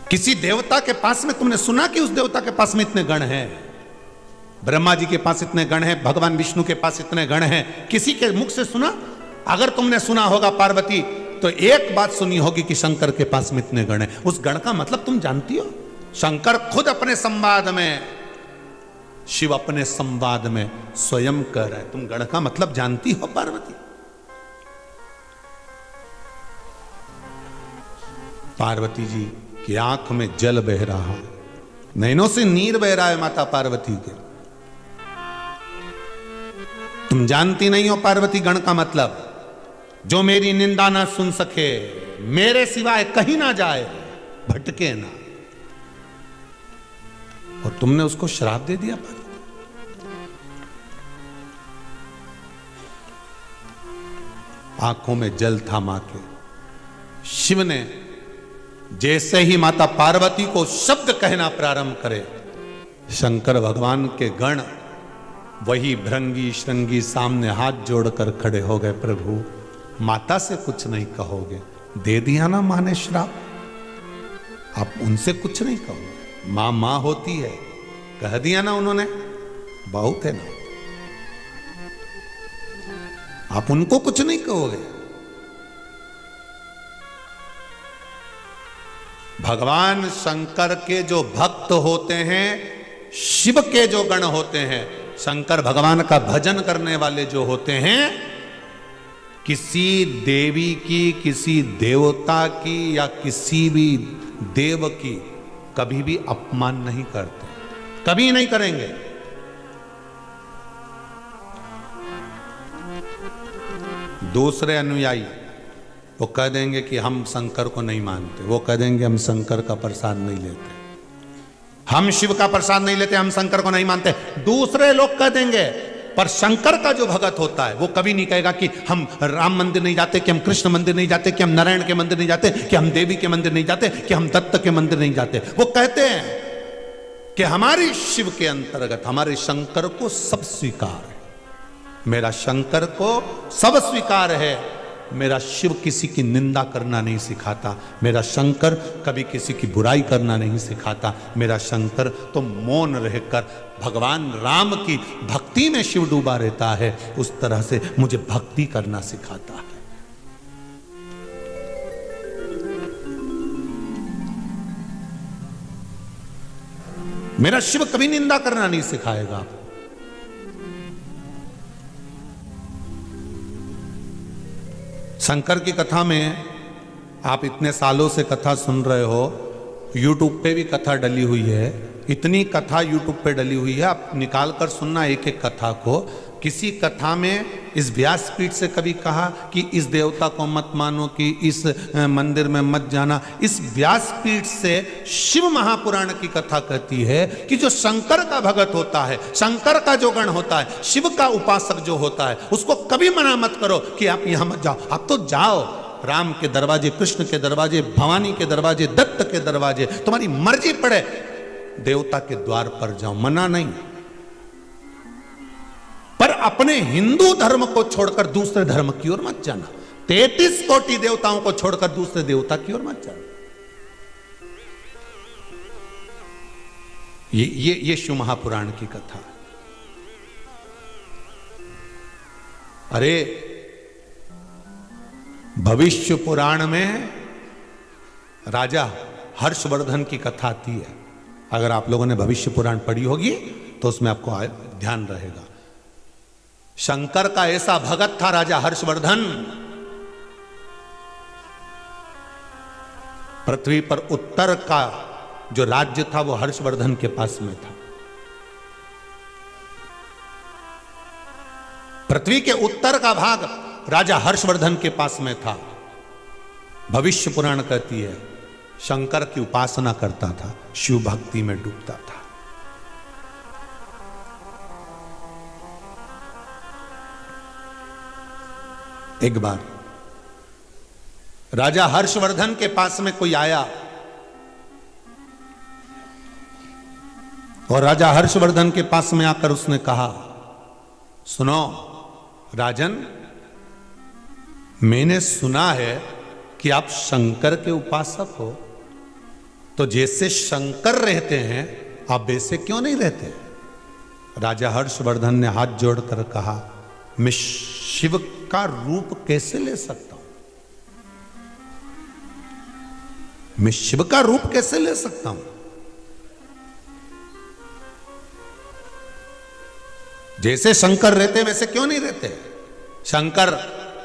किसी देवता के पास में तुमने सुना कि उस देवता के पास में इतने गण हैं? ब्रह्मा जी के पास इतने गण हैं, भगवान विष्णु के पास इतने गण हैं, किसी के मुख से सुना? अगर तुमने सुना होगा पार्वती, तो एक बात सुनी होगी कि शंकर के पास में इतने गण हैं। उस गण का मतलब तुम जानती हो? शंकर खुद अपने संवाद में, शिव अपने संवाद में स्वयं कह रहे, तुम गण का मतलब जानती हो पार्वती? पार्वती जी की आंख में जल बह रहा है, नैनों से नीर बह रहा है माता पार्वती के। तुम जानती नहीं हो पार्वती गण का मतलब? जो मेरी निंदा ना सुन सके, मेरे सिवाय कहीं ना जाए, भटके ना। और तुमने उसको श्राप दे दिया पार्वती। आंखों में जल था मां के। शिव ने जैसे ही माता पार्वती को शब्द कहना प्रारंभ करे, शंकर भगवान के गण वही भृंगी श्रृंगी सामने हाथ जोड़कर खड़े हो गए। प्रभु, माता से कुछ नहीं कहोगे? दे दिया ना मां ने श्राप, आप उनसे कुछ नहीं कहोगे? मां मां होती है, कह दिया ना उन्होंने, बहुत है ना, आप उनको कुछ नहीं कहोगे? भगवान शंकर के जो भक्त होते हैं, शिव के जो गण होते हैं, शंकर भगवान का भजन करने वाले जो होते हैं, किसी देवी की, किसी देवता की या किसी भी देव की कभी भी अपमान नहीं करते, कभी नहीं करेंगे। दूसरे अनुयायी वो कह देंगे कि हम शंकर को नहीं मानते, वो कह देंगे हम शंकर का प्रसाद नहीं लेते, हम शिव का प्रसाद नहीं लेते, हम शंकर को नहीं मानते। दूसरे लोग कह देंगे, पर शंकर का जो भगत होता है वो कभी नहीं कहेगा कि हम राम मंदिर नहीं जाते, कि हम कृष्ण मंदिर नहीं जाते, कि हम नारायण के मंदिर नहीं जाते, कि हम देवी के मंदिर नहीं जाते, कि हम दत्त के मंदिर नहीं जाते। वो कहते हैं कि हमारी शिव के अंतर्गत हमारे शंकर को सब स्वीकार है, मेरा शंकर को सब स्वीकार है। मेरा शिव किसी की निंदा करना नहीं सिखाता, मेरा शंकर कभी किसी की बुराई करना नहीं सिखाता। मेरा शंकर तो मौन रहकर भगवान राम की भक्ति में शिव डूबा रहता है, उस तरह से मुझे भक्ति करना सिखाता है। मेरा शिव कभी निंदा करना नहीं सिखाएगा आपको। शंकर की कथा में आप इतने सालों से कथा सुन रहे हो, यूट्यूब पे भी कथा डली हुई है, इतनी कथा यूट्यूब पे डली हुई है, आप निकाल कर सुनना एक एक कथा को। किसी कथा में इस व्यासपीठ से कभी कहा कि इस देवता को मत मानो, कि इस मंदिर में मत जाना। इस व्यासपीठ से शिव महापुराण की कथा कहती है कि जो शंकर का भगत होता है, शंकर का जो गण होता है, शिव का उपासक जो होता है, उसको कभी मना मत करो कि आप यहां मत जाओ। आप तो जाओ, राम के दरवाजे, कृष्ण के दरवाजे, भवानी के दरवाजे, दत्त के दरवाजे, तुम्हारी मर्जी पड़े, देवता के द्वार पर जाओ, मना नहीं। पर अपने हिंदू धर्म को छोड़कर दूसरे धर्म की ओर मत जाना। 33 कोटि देवताओं को छोड़कर दूसरे देवता की ओर मत जाना। ये शिव महापुराण की कथा। अरे भविष्य पुराण में राजा हर्षवर्धन की कथा आती है। अगर आप लोगों ने भविष्य पुराण पढ़ी होगी तो उसमें आपको ध्यान रहेगा। शंकर का ऐसा भगत था राजा हर्षवर्धन, पृथ्वी पर उत्तर का जो राज्य था वो हर्षवर्धन के पास में था। पृथ्वी के उत्तर का भाग राजा हर्षवर्धन के पास में था। भविष्य पुराण कहती है शंकर की उपासना करता था, शिव भक्ति में डूबता था। एक बार राजा हर्षवर्धन के पास में कोई आया और राजा हर्षवर्धन के पास में आकर उसने कहा, सुनो राजन, मैंने सुना है कि आप शंकर के उपासक हो, तो जैसे शंकर रहते हैं आप वैसे क्यों नहीं रहते? राजा हर्षवर्धन ने हाथ जोड़कर कहा, मैं शिव का रूप कैसे ले सकता हूं? मैं शिव का रूप कैसे ले सकता हूं? जैसे शंकर रहते वैसे क्यों नहीं रहते? शंकर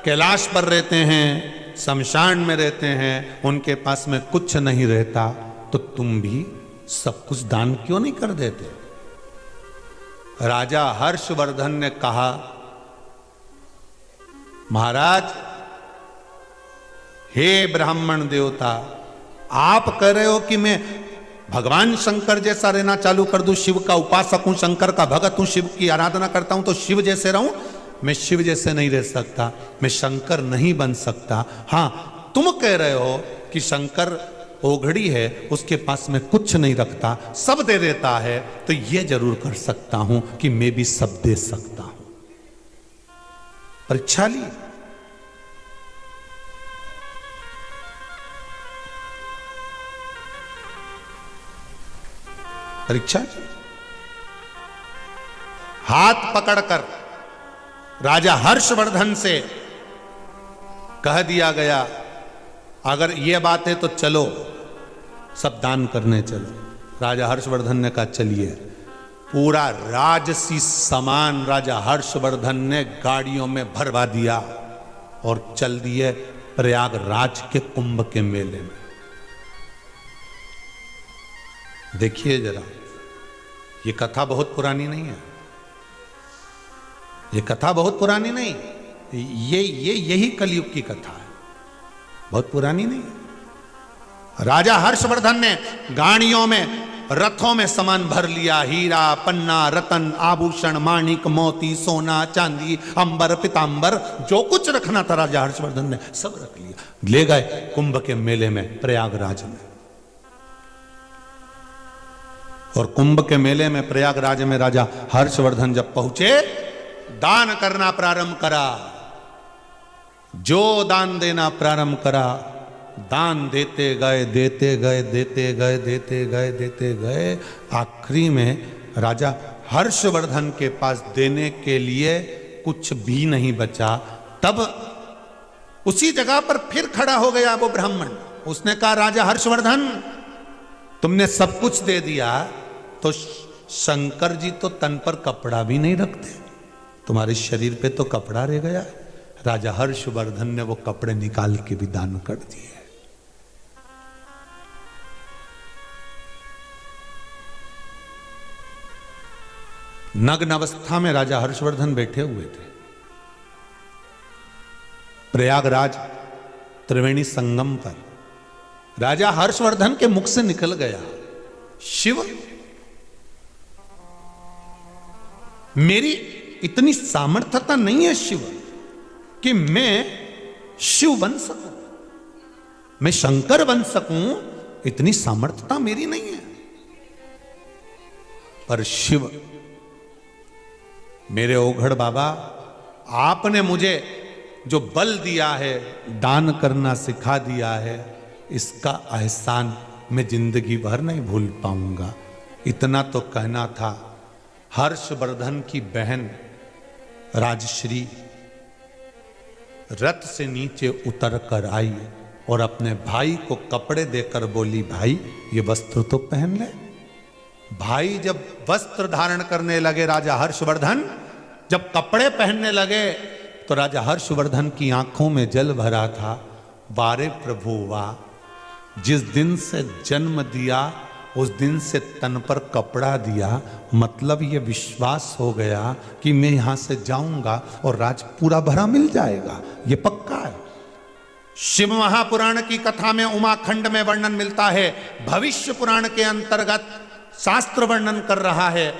कैलाश पर रहते हैं, शमशान में रहते हैं, उनके पास में कुछ नहीं रहता, तो तुम भी सब कुछ दान क्यों नहीं कर देते? राजा हर्षवर्धन ने कहा, महाराज, हे ब्राह्मण देवता, आप कह रहे हो कि मैं भगवान शंकर जैसा रहना चालू कर दूं, शिव का उपासक हूं, शंकर का भगत हूं, शिव की आराधना करता हूं, तो शिव जैसे रहूं? मैं शिव जैसे नहीं रह सकता, मैं शंकर नहीं बन सकता। हां, तुम कह रहे हो कि शंकर ओघड़ी है, उसके पास में कुछ नहीं रखता, सब दे देता है, तो यह जरूर कर सकता हूं कि मैं भी सब दे सकता हूं। परीक्षा ली। परीक्षा हाथ पकड़कर राजा हर्षवर्धन से कह दिया गया, अगर यह बात है तो चलो सब दान करने चलो। राजा हर्षवर्धन ने कहा चलिए। पूरा राजसी सामान राजा हर्षवर्धन ने गाड़ियों में भरवा दिया और चल दिए प्रयागराज के कुंभ के मेले में। देखिए जरा, ये कथा बहुत पुरानी नहीं है, ये कथा बहुत पुरानी नहीं, यही कलयुग की कथा है, बहुत पुरानी नहीं है। राजा हर्षवर्धन ने गाड़ियों में, रथों में सामान भर लिया, हीरा, पन्ना, रतन, आभूषण, माणिक, मोती, सोना, चांदी, अंबर, पीतांबर, जो कुछ रखना था राजा हर्षवर्धन ने सब रख लिया, ले गए कुंभ के मेले में प्रयागराज में। और कुंभ के मेले में प्रयागराज में राजा हर्षवर्धन जब पहुंचे, दान करना प्रारंभ करा, जो दान देना प्रारंभ करा, दान देते गए, देते गए, देते गए, देते गए, देते गए, आखिरी में राजा हर्षवर्धन के पास देने के लिए कुछ भी नहीं बचा। तब उसी जगह पर फिर खड़ा हो गया वो ब्राह्मण, उसने कहा, राजा हर्षवर्धन, तुमने सब कुछ दे दिया, तो शंकर जी तो तन पर कपड़ा भी नहीं रखते, तुम्हारे शरीर पे तो कपड़ा रह गया। राजा हर्षवर्धन ने वो कपड़े निकाल के भी दान कर दिए। नग्न अवस्था में राजा हर्षवर्धन बैठे हुए थे। प्रयागराज त्रिवेणी संगम पर राजा हर्षवर्धन के मुख से निकल गया, शिव, मेरी इतनी सामर्थ्यता नहीं है शिव कि मैं शिव बन सकूं, मैं शंकर बन सकूं, इतनी सामर्थ्यता मेरी नहीं है। पर शिव, मेरे ओघड़ बाबा, आपने मुझे जो बल दिया है, दान करना सिखा दिया है, इसका एहसान मैं जिंदगी भर नहीं भूल पाऊंगा। इतना तो कहना था। हर्षवर्धन की बहन राजश्री रथ से नीचे उतर कर आई और अपने भाई को कपड़े देकर बोली, भाई ये वस्त्र तो पहन ले। भाई जब वस्त्र धारण करने लगे, राजा हर्षवर्धन जब कपड़े पहनने लगे, तो राजा हर्षवर्धन की आंखों में जल भरा था। वारे प्रभु वाह, जिस दिन से जन्म दिया उस दिन से तन पर कपड़ा दिया, मतलब ये विश्वास हो गया कि मैं यहां से जाऊंगा और राज पूरा भरा मिल जाएगा, ये पक्का है। शिव महापुराण की कथा में उमाखंड में वर्णन मिलता है, भविष्य पुराण के अंतर्गत शास्त्र वर्णन कर रहा है।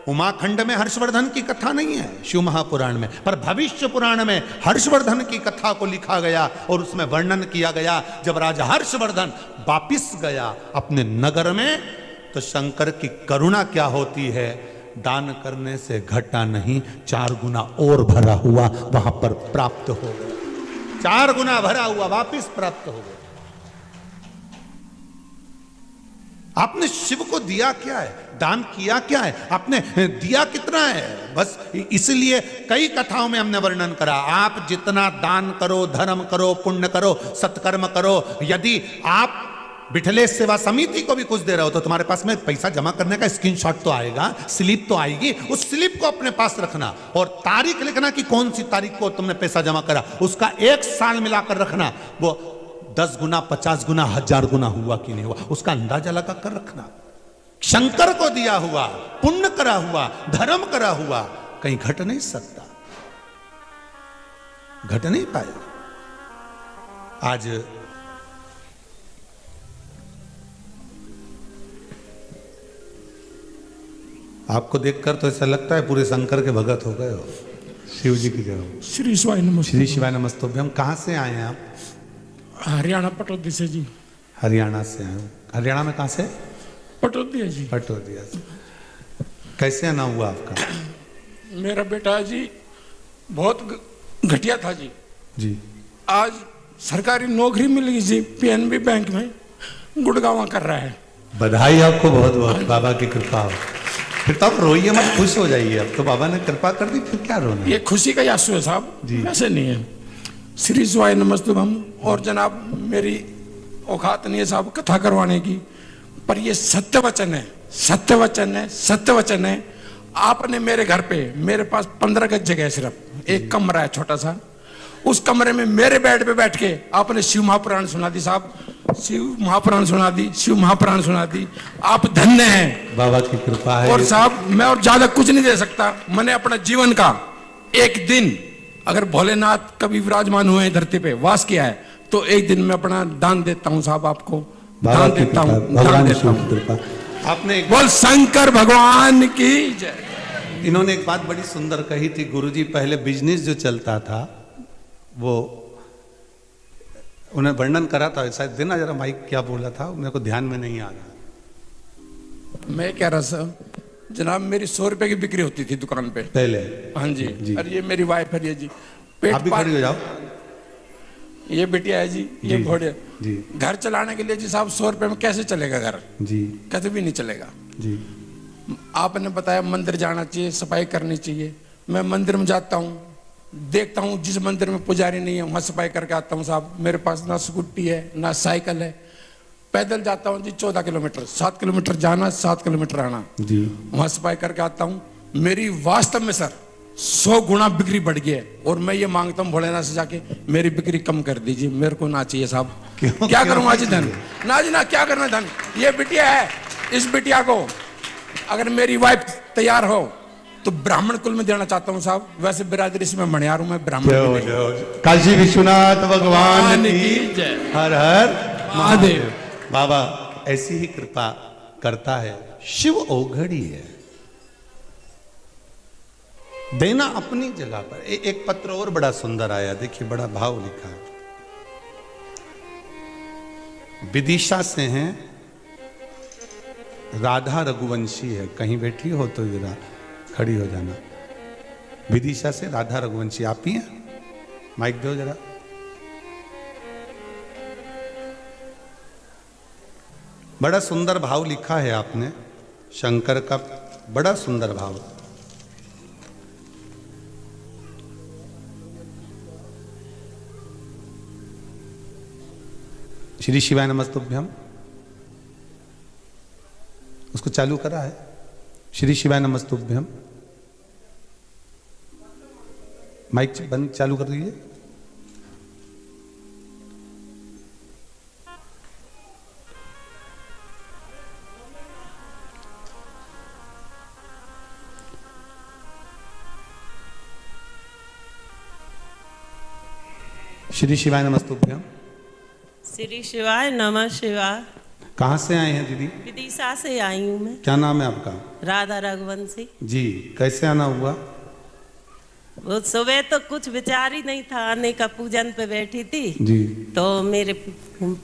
उमाखंड में हर्षवर्धन की कथा नहीं है शिव महापुराण में, पर भविष्य पुराण में हर्षवर्धन की कथा को लिखा गया और उसमें वर्णन किया गया। जब राजा हर्षवर्धन वापिस गया अपने नगर में, तो शंकर की करुणा क्या होती है, दान करने से घटा नहीं, 4 गुना और भरा हुआ वहां पर प्राप्त हो गया। 4 गुना भरा हुआ वापिस प्राप्त हो गया। आपने शिव को दिया क्या है, दान किया क्या है, आपने दिया कितना है? बस इसलिए कई कथाओं में हमने वर्णन करा, आप जितना दान करो, धर्म करो, पुण्य करो, सत्कर्म करो, यदि आप बिठलेश सेवा समिति को भी कुछ दे रहे हो तो तुम्हारे पास में पैसा जमा करने का स्क्रीनशॉट तो आएगा, स्लिप तो आएगी, उस स्लिप को अपने पास रखना और तारीख लिखना कि कौन सी तारीख को तुमने पैसा जमा करा, उसका 1 साल मिलाकर रखना, वो 10 गुना, 50 गुना, 1000 गुना हुआ कि नहीं हुआ, उसका अंदाजा लगा कर रखना। शंकर को दिया हुआ, पुण्य करा हुआ, धर्म करा हुआ कहीं घट नहीं सकता, घट नहीं पाया। आज आपको देखकर तो ऐसा लगता है पूरे शंकर के भगत हो गए हो, शिव जी की जगह। श्री शिवाय नमस्ते। श्री शिवाय नमस्तुभ्यम। कहाँ से आए हैं आप? हरियाणा पटौदी से जी। हरियाणा से आए। हरियाणा में कहाँ से? पटौदी जी। पटौदिया से। कैसे आना हुआ आपका? मेरा बेटा जी बहुत घटिया था जी। जी। आज सरकारी नौकरी मिल गई जी, पीएनबी बैंक में गुड़गांव कर रहा है। बधाई आपको बहुत बहुत, बाबा की कृपा हो। फिर तो आप रोइए मत, खुश हो जाइए, अब तो बाबा ने कृपा कर दी, फिर क्या रोना? ये खुशी का आंसू है साहब, वैसे नहीं है। श्री शिवाय नमस्तुभ्यम। और जनाब मेरी औकात नहीं है साहब कथा करवाने की, पर ये सत्य वचन है, सत्य वचन है, सत्य वचन है। आपने मेरे घर पे, मेरे पास 15 गज जगह है, सिर्फ एक कमरा है छोटा सा, उस कमरे में मेरे बेड पे बैठ के आपने शिव महापुराण सुना दी साहब, शिव महापुराण सुना दी, शिव महापुराण सुना दी। आप धन्य हैं, बाबा की कृपा है। और साहब मैं और ज्यादा कुछ नहीं दे सकता। मैंने अपना जीवन का एक दिन, अगर भोलेनाथ कभी विराजमान हुए हैं धरती पे, वास किया है, तो एक दिन मैं अपना दान देता हूं साहब, आपको दान देता हूं, दान देता हूं। आपने बोल शंकर भगवान की जय। इन्होंने एक बात बड़ी सुंदर कही थी, गुरुजी पहले बिजनेस जो चलता था वो उन्हें वर्णन करा था, शायद देना जरा माइक, क्या बोला था मेरे को ध्यान में नहीं आ रहा। मैं कह रहा सर जनाब, मेरी 100 रुपए की बिक्री होती थी दुकान पे पहले। हाँ जी। और ये मेरी वाइफ है जी, आप भी खड़ी हो जाओ। ये बिटिया है जी, ये भोड़िया जी। घर चलाने के लिए जी साहब 100 रुपए में कैसे चलेगा घर जी? कैसे भी नहीं चलेगा जी। आपने बताया मंदिर जाना चाहिए, सफाई करनी चाहिए। मैं मंदिर में जाता हूँ, देखता हूँ जिस मंदिर में पुजारी नहीं है वहां सफाई करके आता हूँ साहब। मेरे पास ना स्कूटी है ना साइकिल है, पैदल जाता हूँ जी 14 किलोमीटर, 7 किलोमीटर जाना, 7 किलोमीटर आना जी, वहां सफाई करके आता हूँ। मेरी वास्तव में सर 100 गुना बिक्री बढ़ गई है, और मैं ये मांगता हूँ भोलेनाथ से जाके मेरी बिक्री कम कर दीजिए, मेरे को ना चाहिए साहब। क्या करूँ आज धन? ना जी ना, क्या करना धन? ये बिटिया है, इस बिटिया को अगर मेरी वाइफ तैयार हो तो ब्राह्मण कुल में देना चाहता हूँ साहब। वैसे बिरादरी से मैं मणियार हूं, मैं ब्राह्मण भी नहीं। काशी विश्वनाथ भगवान की की जय। हर हर महादेव। बाबा ऐसी ही कृपा करता है, शिव औघड़ी है। देना अपनी जगह पर। एक पत्र और बड़ा सुंदर आया, देखिए बड़ा भाव लिखा है। विदिशा से हैं, राधा रघुवंशी है। कहीं बैठी हो तो जरा खड़ी हो जाना। विदिशा से राधा रघुवंशी, आप ही हैं? माइक दो जरा। बड़ा सुंदर भाव लिखा है आपने, शंकर का बड़ा सुंदर भाव। श्री शिवाय नमस्तुभ्यम। उसको चालू करा है। श्री शिवाय नमस्तुभ्यम। माइक बंद चालू कर दीजिए। श्री शिवाय नमस्तुभ्यम। श्री शिवाय नमः शिवाय। कहाँ से आए हैं दीदी? विदिशा से आई हूँ मैं। क्या नाम है आपका? राधा रघुवंशी जी। कैसे आना हुआ? वो सुबह तो कुछ विचार ही नहीं था आने का, पूजन पे बैठी थी जी। तो मेरे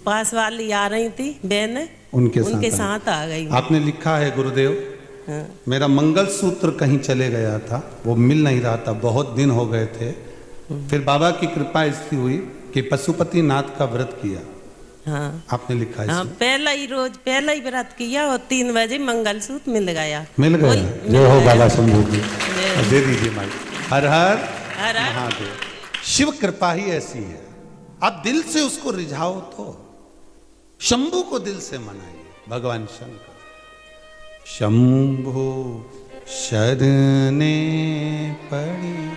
पास वाली आ रही थी बहन, उनके साथ आ गई। आपने लिखा है गुरुदेव, हाँ। मेरा मंगलसूत्र कहीं चले गया था, वो मिल नहीं रहा था, बहुत दिन हो गए थे। फिर बाबा की कृपा ऐसी हुई कि पशुपति नाथ का व्रत किया। हाँ। आपने लिखा है। हाँ, पहला ही व्रत किया और 3 बजे मंगलसूत्र मिल गया। मिल गया। जय हो बाबा शंभू की। दे दीजिए माइक। हर हर महादेव। शिव कृपा ही ऐसी है, आप दिल से उसको रिझाओ तो। शंभू को दिल से मनाइए। भगवान शंकर। शंभू शरणे पड़ी,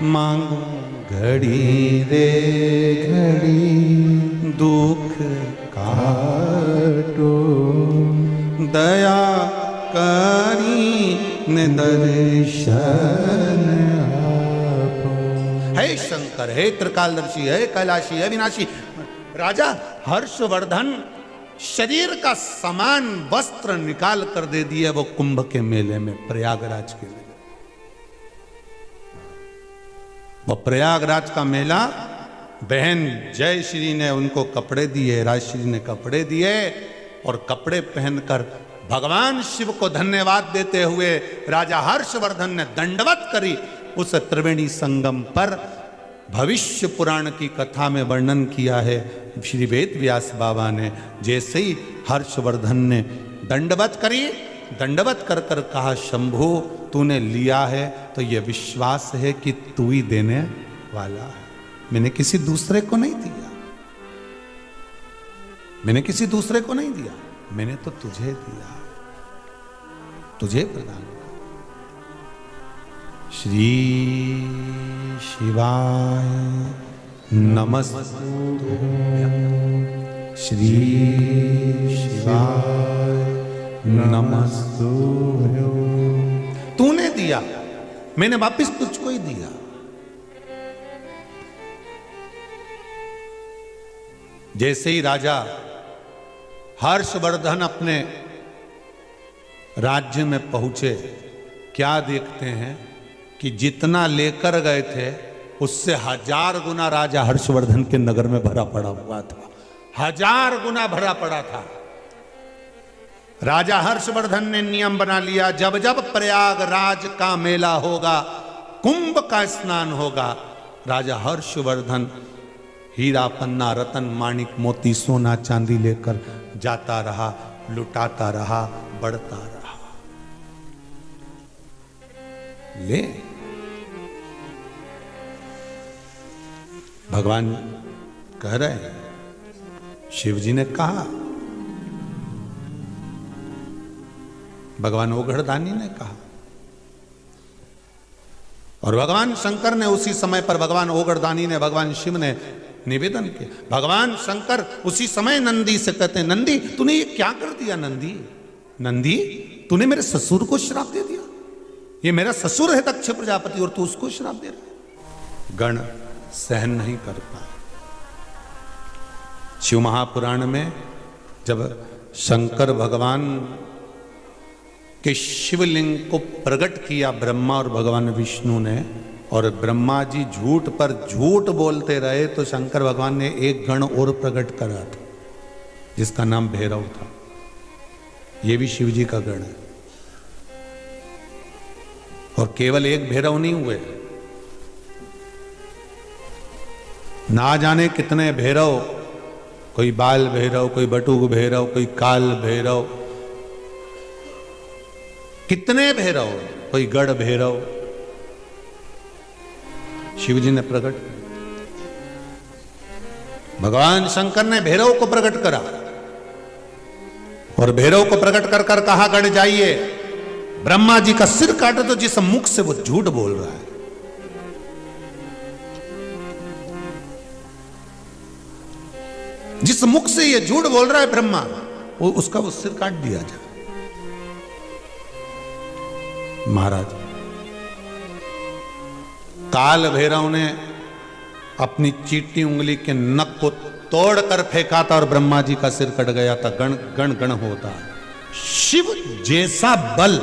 मांगो घड़ी रे घड़ी, दुख काटो, दया करी ने दर्शन आपो। हे शंकर, हे त्रिकालदर्शी, हे कैलाशी, हे विनाशी। राजा हर्षवर्धन शरीर का समान वस्त्र निकाल कर दे दिए वो कुंभ के मेले में, प्रयागराज के मेले। वो प्रयागराज का मेला, बहन जय श्री ने उनको कपड़े दिए, राजश्री ने कपड़े दिए, और कपड़े पहनकर भगवान शिव को धन्यवाद देते हुए राजा हर्षवर्धन ने दंडवत करी उस त्रिवेणी संगम पर। भविष्य पुराण की कथा में वर्णन किया है श्री वेद व्यास बाबा ने। जैसे ही हर्षवर्धन ने दंडवत करी, दंडवत कर कर कहा, शंभू तूने लिया है तो यह विश्वास है कि तू ही देने वाला है। मैंने किसी दूसरे को नहीं दिया, मैंने किसी दूसरे को नहीं दिया, मैंने तो तुझे दिया, तुझे प्रदान किया। श्री शिवाय नमस्तुभ्यं। श्री शिवाय नमस्तुभ्यं। तूने दिया, मैंने वापिस तुझको ही दिया। जैसे ही राजा हर्षवर्धन अपने राज्य में पहुंचे, क्या देखते हैं कि जितना लेकर गए थे उससे 1000 गुना राजा हर्षवर्धन के नगर में भरा पड़ा हुआ था। 1000 गुना भरा पड़ा था। राजा हर्षवर्धन ने नियम बना लिया, जब जब प्रयागराज का मेला होगा, कुंभ का स्नान होगा, राजा हर्षवर्धन हीरा पन्ना रतन माणिक मोती सोना चांदी लेकर जाता रहा, लुटाता रहा, बढ़ता रहा। ले भगवान कह रहे हैं, शिव जी ने कहा, भगवान ओघड़दानी ने कहा, और भगवान शंकर ने उसी समय पर, भगवान ओघड़दानी ने, भगवान शिव ने निवेदन किया। भगवान शंकर उसी समय नंदी से कहते हैं, नंदी तूने ये क्या कर दिया? नंदी, नंदी तूने मेरे ससुर को श्राप दे दिया, ये मेरा ससुर है दक्ष प्रजापति और तू उसको श्राप दे रहा है। गण सहन नहीं कर पाए। शिव महापुराण में जब शंकर भगवान के शिवलिंग को प्रकट किया ब्रह्मा और भगवान विष्णु ने, और ब्रह्मा जी झूठ पर झूठ बोलते रहे, तो शंकर भगवान ने एक गण और प्रकट करा था जिसका नाम भैरव था। यह भी शिव जी का गण है। और केवल एक भैरव नहीं हुए, ना जाने कितने भैरव, कोई बाल भैरव, कोई बटुक भैरव, कोई काल भैरव, कितने भैरव, कोई गढ़ भैरव शिव जी ने प्रकट। भगवान शंकर ने भैरव को प्रकट करा और भैरव को प्रकट कर कर कहा, गढ़ जाइए, ब्रह्मा जी का सिर काटे। तो जिस मुख से वो झूठ बोल रहा है, जिस मुख से ये झूठ बोल रहा है ब्रह्मा, वो उसका वो सिर काट दिया जाए। महाराज काल भैरव ने अपनी चीटी उंगली के नख को तोड़कर फेंका था और ब्रह्मा जी का सिर कट गया था। गण गण गण होता। शिव जैसा बल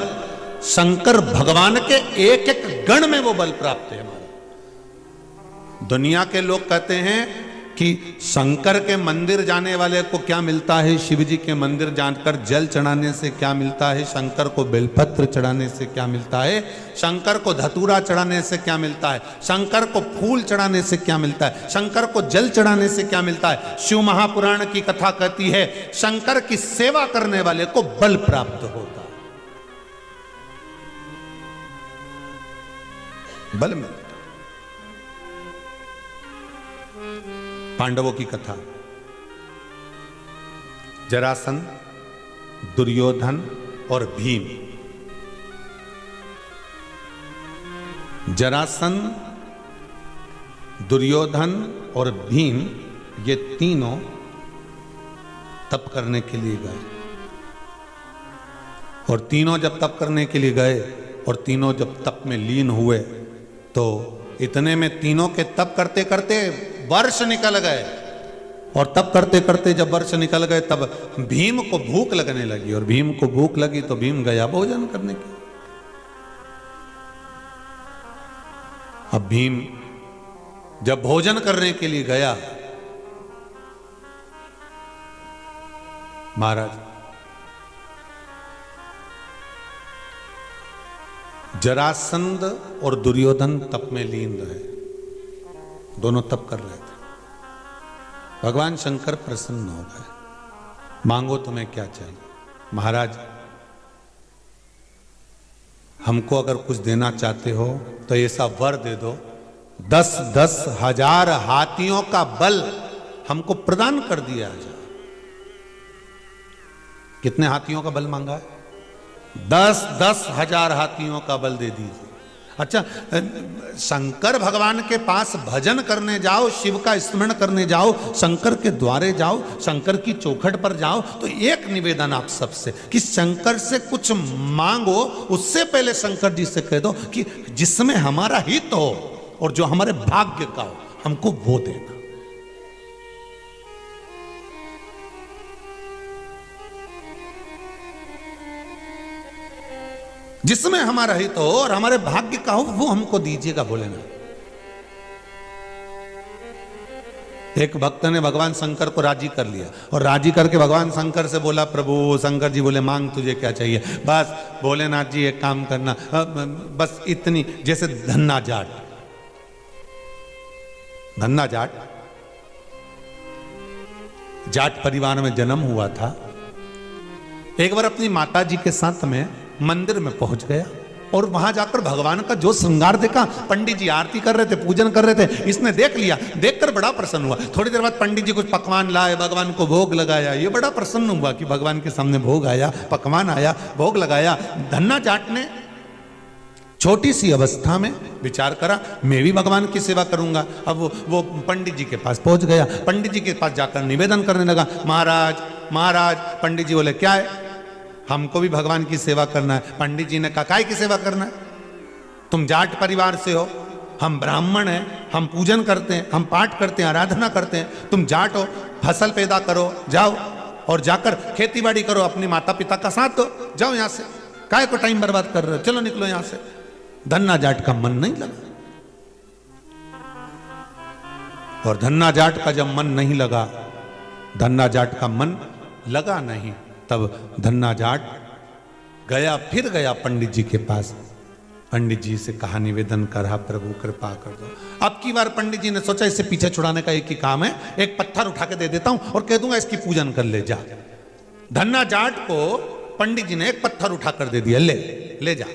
शंकर भगवान के एक एक गण में वो बल प्राप्त है। हमारा दुनिया के लोग कहते हैं कि शंकर के मंदिर जाने वाले को क्या मिलता है, शिव जी के मंदिर जाकर जल चढ़ाने से क्या मिलता है, शंकर को बेलपत्र चढ़ाने से क्या मिलता है, शंकर को धतूरा चढ़ाने से क्या मिलता है, शंकर को फूल चढ़ाने से क्या मिलता है, शंकर को जल चढ़ाने से क्या मिलता है। शिव महापुराण की कथा कहती है शंकर की सेवा करने वाले को बल प्राप्त होता है, बल मिलता। पांडवों की कथा, जरासंध, दुर्योधन और भीम। जरासंध, दुर्योधन और भीम ये तीनों तप करने के लिए गए, और तीनों जब तप करने के लिए गए और तीनों जब तप में लीन हुए, तो इतने में तीनों के तप करते करते वर्ष निकल गए। और तब करते करते जब वर्ष निकल गए, तब भीम को भूख लगने लगी, और भीम को भूख लगी तो भीम गया भोजन करने के। अब भीम जब भोजन करने के लिए गया, महाराज जरासंध और दुर्योधन तप में लीन रहे, दोनों तप कर रहे थे। भगवान शंकर प्रसन्न हो गए, मांगो तुम्हें क्या चाहिए। महाराज हमको अगर कुछ देना चाहते हो तो ऐसा वर दे दो, 10-10 हजार हाथियों का बल हमको प्रदान कर दिया जाए। कितने हाथियों का बल मांगा है? 10-10 हजार हाथियों का बल दे दीजिए। अच्छा, शंकर भगवान के पास भजन करने जाओ, शिव का स्मरण करने जाओ, शंकर के द्वारे जाओ, शंकर की चौखट पर जाओ, तो एक निवेदन आप सबसे कि शंकर से कुछ मांगो, उससे पहले शंकर जी से कह दो कि जिसमें हमारा हित हो और जो हमारे भाग्य का हो, हमको वो देना। जिसमें हमारा हित हो और हमारे भाग्य का हो, वो हमको दीजिएगा भोलेनाथ। एक भक्त ने भगवान शंकर को राजी कर लिया, और राजी करके भगवान शंकर से बोला, प्रभु। शंकर जी बोले, मांग तुझे क्या चाहिए। बस भोलेनाथ जी एक काम करना, बस इतनी, जैसे धन्ना जाट, धन्ना जाट जाट परिवार में जन्म हुआ था। एक बार अपनी माता जी के साथ में मंदिर में पहुंच गया, और वहां जाकर भगवान का जो श्रृंगार देखा, पंडित जी आरती कर रहे थे, पूजन कर रहे थे, इसने देख लिया, देखकर बड़ा प्रसन्न हुआ। थोड़ी देर बाद पंडित जी कुछ पकवान लाए, भगवान को भोग लगाया। ये बड़ा प्रसन्न हुआ कि भगवान के सामने भोग आया, पकवान आया, भोग लगाया। धन्ना जाट ने छोटी सी अवस्था में विचार करा, मैं भी भगवान की सेवा करूंगा। अब वो पंडित जी के पास पहुंच गया, पंडित जी के पास जाकर निवेदन करने लगा, महाराज महाराज। पंडित जी बोले, क्या है? हमको भी भगवान की सेवा करना है। पंडित जी ने कहा, काय की सेवा करना है? तुम जाट परिवार से हो, हम ब्राह्मण हैं, हम पूजन करते हैं, हम पाठ करते हैं, आराधना करते हैं। तुम जाट हो, फसल पैदा करो, जाओ और जाकर खेती बाड़ी करो, अपने माता पिता का साथ दो, जाओ यहां से, काय को टाइम बर्बाद कर रहे हो, चलो निकलो यहां से। धन्ना जाट का मन नहीं लगा, और धन्ना जाट का जब मन नहीं लगा, धन्ना जाट का मन लगा नहीं, तब धन्ना जाट गया, फिर गया पंडित जी के पास। पंडित जी से कहा, निवेदन करा, प्रभु कृपा कर दो। अब की बार पंडित जी ने सोचा इससे पीछे छुड़ाने का एक ही काम है, एक पत्थर उठा के दे देता हूं और कह दूंगा इसकी पूजन कर ले, जा। धन्ना जाट को पंडित जी ने एक पत्थर उठा कर दे दिया, ले जा।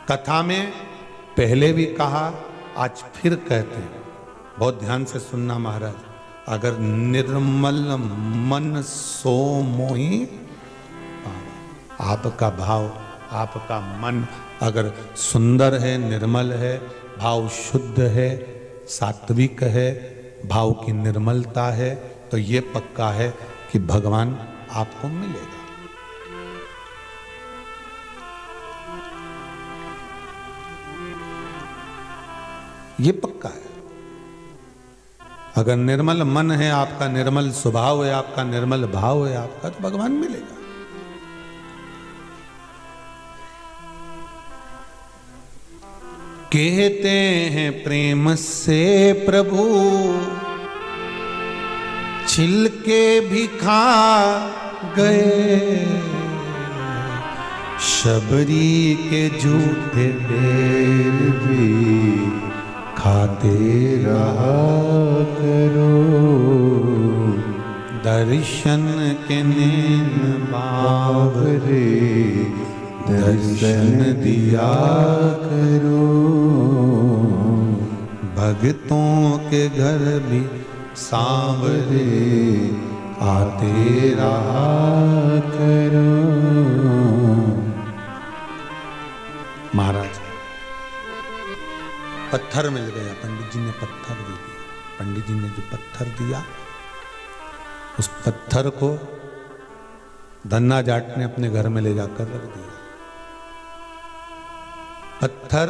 कथा में पहले भी कहा, आज फिर कहते हैं, बहुत ध्यान से सुनना महाराज। अगर निर्मल मन सो मोहि, आपका भाव, आपका मन अगर सुंदर है, निर्मल है, भाव शुद्ध है, सात्विक है, भाव की निर्मलता है, तो ये पक्का है कि भगवान आपको मिलेगा। ये पक्का है। अगर निर्मल मन है आपका, निर्मल स्वभाव है आपका, निर्मल भाव है आपका, तो भगवान मिलेगा। कहते हैं प्रेम से प्रभु छिलके भी खा गए, शबरी के झूठे फिर भी खाते रहा करो, दर्शन के नैन बावरे दर्शन दिया करो, भक्तों के घर भी सांवरे आते रहा करो। महाराज पत्थर मिल गया, पंडित जी ने पत्थर दे दिया। पंडित जी ने जो पत्थर दिया, उस पत्थर को धन्ना जाट ने अपने घर में ले जाकर रख दिया। पत्थर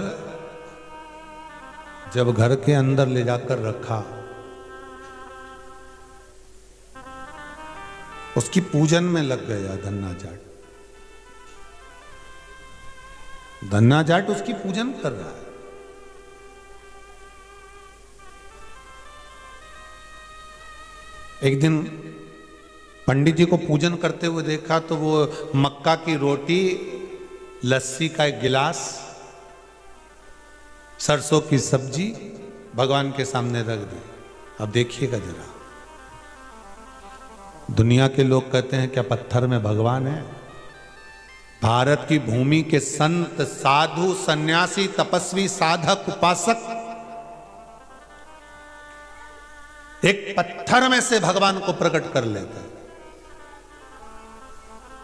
जब घर के अंदर ले जाकर रखा, उसकी पूजन में लग गया धन्ना जाट। धन्ना जाट उसकी पूजन कर रहा है। एक दिन पंडित जी को पूजन करते हुए देखा तो वो मक्का की रोटी, लस्सी का एक गिलास, सरसों की सब्जी भगवान के सामने रख दी। अब देखिएगा जरा, दुनिया के लोग कहते हैं क्या पत्थर में भगवान है? भारत की भूमि के संत, साधु, सन्यासी, तपस्वी, साधक, उपासक एक पत्थर में से भगवान को प्रकट कर लेते हैं।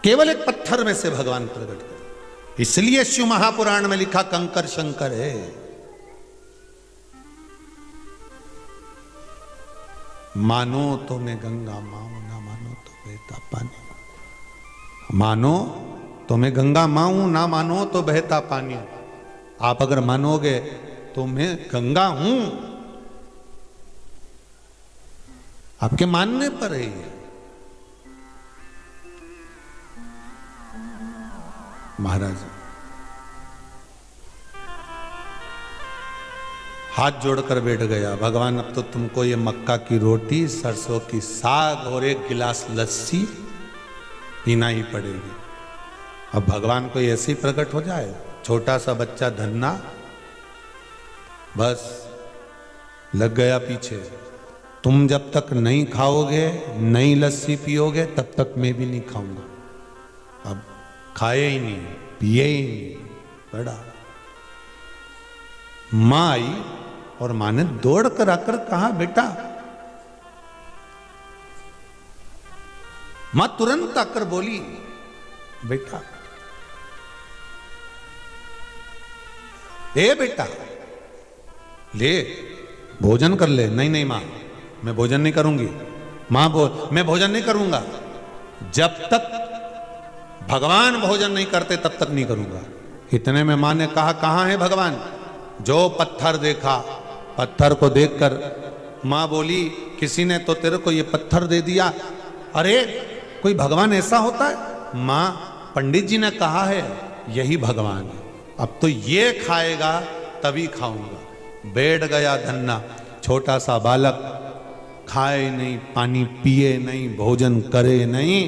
केवल एक पत्थर में से भगवान प्रकट कर, इसलिए शिव महापुराण में लिखा कंकर शंकर है। मानो तो मैं गंगा माऊं, ना मानो तो बहता पानी। मानो तो मैं गंगा माऊं, ना मानो तो बहता पानी। आप अगर मानोगे तो मैं गंगा हूं, आपके मानने पर है ये। महाराज हाथ जोड़कर बैठ गया, भगवान अब तो तुमको ये मक्का की रोटी, सरसों की साग और एक गिलास लस्सी पीना ही पड़ेगी। अब भगवान को ऐसे ही प्रकट हो जाए, छोटा सा बच्चा धन्ना बस लग गया पीछे। तुम जब तक नहीं खाओगे, नहीं लस्सी पियोगे, तब तक मैं भी नहीं खाऊंगा। अब खाए ही नहीं, पिए ही नहीं, बड़ा। मां आई और मां ने दौड़ कर आकर कहा, बेटा। मां तुरंत आकर बोली, बेटा, ए बेटा, ले भोजन कर ले। नहीं नहीं मां, मैं भोजन नहीं करूंगी। मां बोल, मैं भोजन नहीं करूंगा, जब तक भगवान भोजन नहीं करते तब तक नहीं करूंगा। इतने में माँ ने कहा, कहाँ है भगवान? जो पत्थर देखा, पत्थर को देखकर माँ बोली, किसी ने तो तेरे को ये पत्थर दे दिया। अरे कोई भगवान ऐसा होता है? माँ, पंडित जी ने कहा है यही भगवान है, अब तो ये खाएगा तभी खाऊंगा। बैठ गया धन्ना, छोटा सा बालक, खाए नहीं, पानी पिए नहीं, भोजन करे नहीं।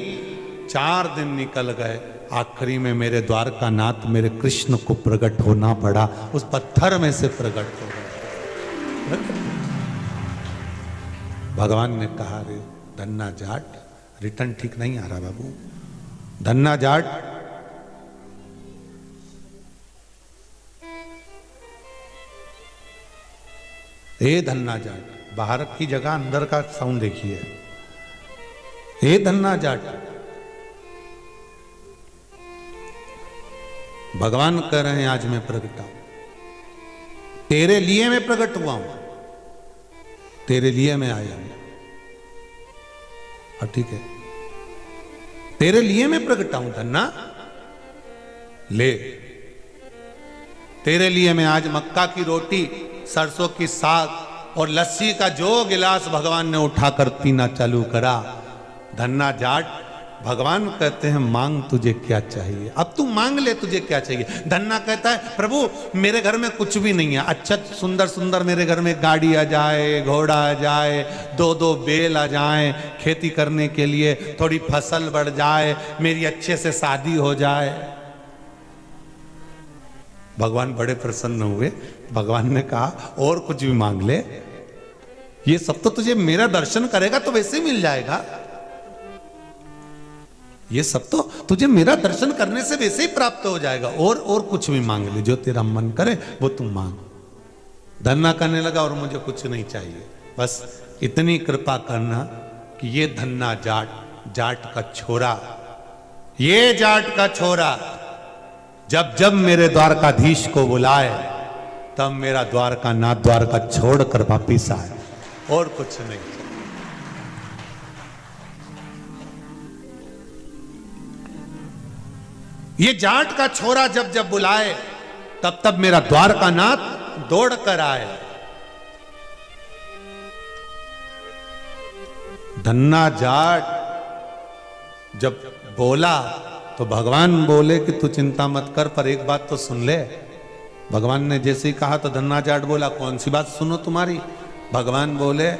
4 दिन निकल गए, आखिरी में मेरे द्वारका नाथ मेरे कृष्ण को प्रकट होना पड़ा, उस पत्थर में से प्रकट हो गए। भगवान ने कहा, रे धन्ना जाट, रिटर्न ठीक नहीं आ रहा बाबू, धन्ना जाट, ए धन्ना जाट, बाहर की जगह अंदर का साउंड देखिए, ए धन्ना जाट। भगवान कह रहे हैं आज मैं प्रकट हूं, तेरे लिए मैं प्रकट हुआ हूं, तेरे लिए मैं आया हूं। अब ठीक है, तेरे लिए मैं प्रकट हूं धन्ना, ले तेरे लिए मैं आज मक्का की रोटी, सरसों की साग और लस्सी का जो गिलास भगवान ने उठाकर पीना चालू करा। धन्ना जाट, भगवान कहते हैं मांग तुझे क्या चाहिए, अब तू मांग ले तुझे क्या चाहिए। धन्ना कहता है प्रभु मेरे घर में कुछ भी नहीं है, अच्छा सुंदर सुंदर मेरे घर में गाड़ी आ जाए, घोड़ा आ जाए, 2-2 बैल आ जाए, खेती करने के लिए थोड़ी फसल बढ़ जाए, मेरी अच्छे से शादी हो जाए। भगवान बड़े प्रसन्न हुए, भगवान ने कहा और कुछ भी मांग ले, ये सब तो तुझे मेरा दर्शन करेगा तो वैसे ही मिल जाएगा, ये सब तो तुझे मेरा दर्शन करने से वैसे ही प्राप्त हो जाएगा, और कुछ भी मांग ले, जो तेरा मन करे वो तुम मांग। धन्ना करने लगा, और मुझे कुछ नहीं चाहिए, बस इतनी कृपा करना कि ये धन्ना जाट, जाट का छोरा, ये जाट का छोरा जब जब मेरे द्वारकाधीश को बुलाए तब मेरा द्वारका नाथ द्वारका छोड़कर वापिस आए, और कुछ नहीं। ये जाट का छोरा जब जब बुलाए तब तब मेरा द्वारका नाथ दौड़ कर आए। धन्ना जाट जब बोला तो भगवान बोले कि तू चिंता मत कर, पर एक बात तो सुन ले। भगवान ने जैसे ही कहा तो धन्ना जाट बोला, कौन सी बात सुनो तुम्हारी? भगवान बोले,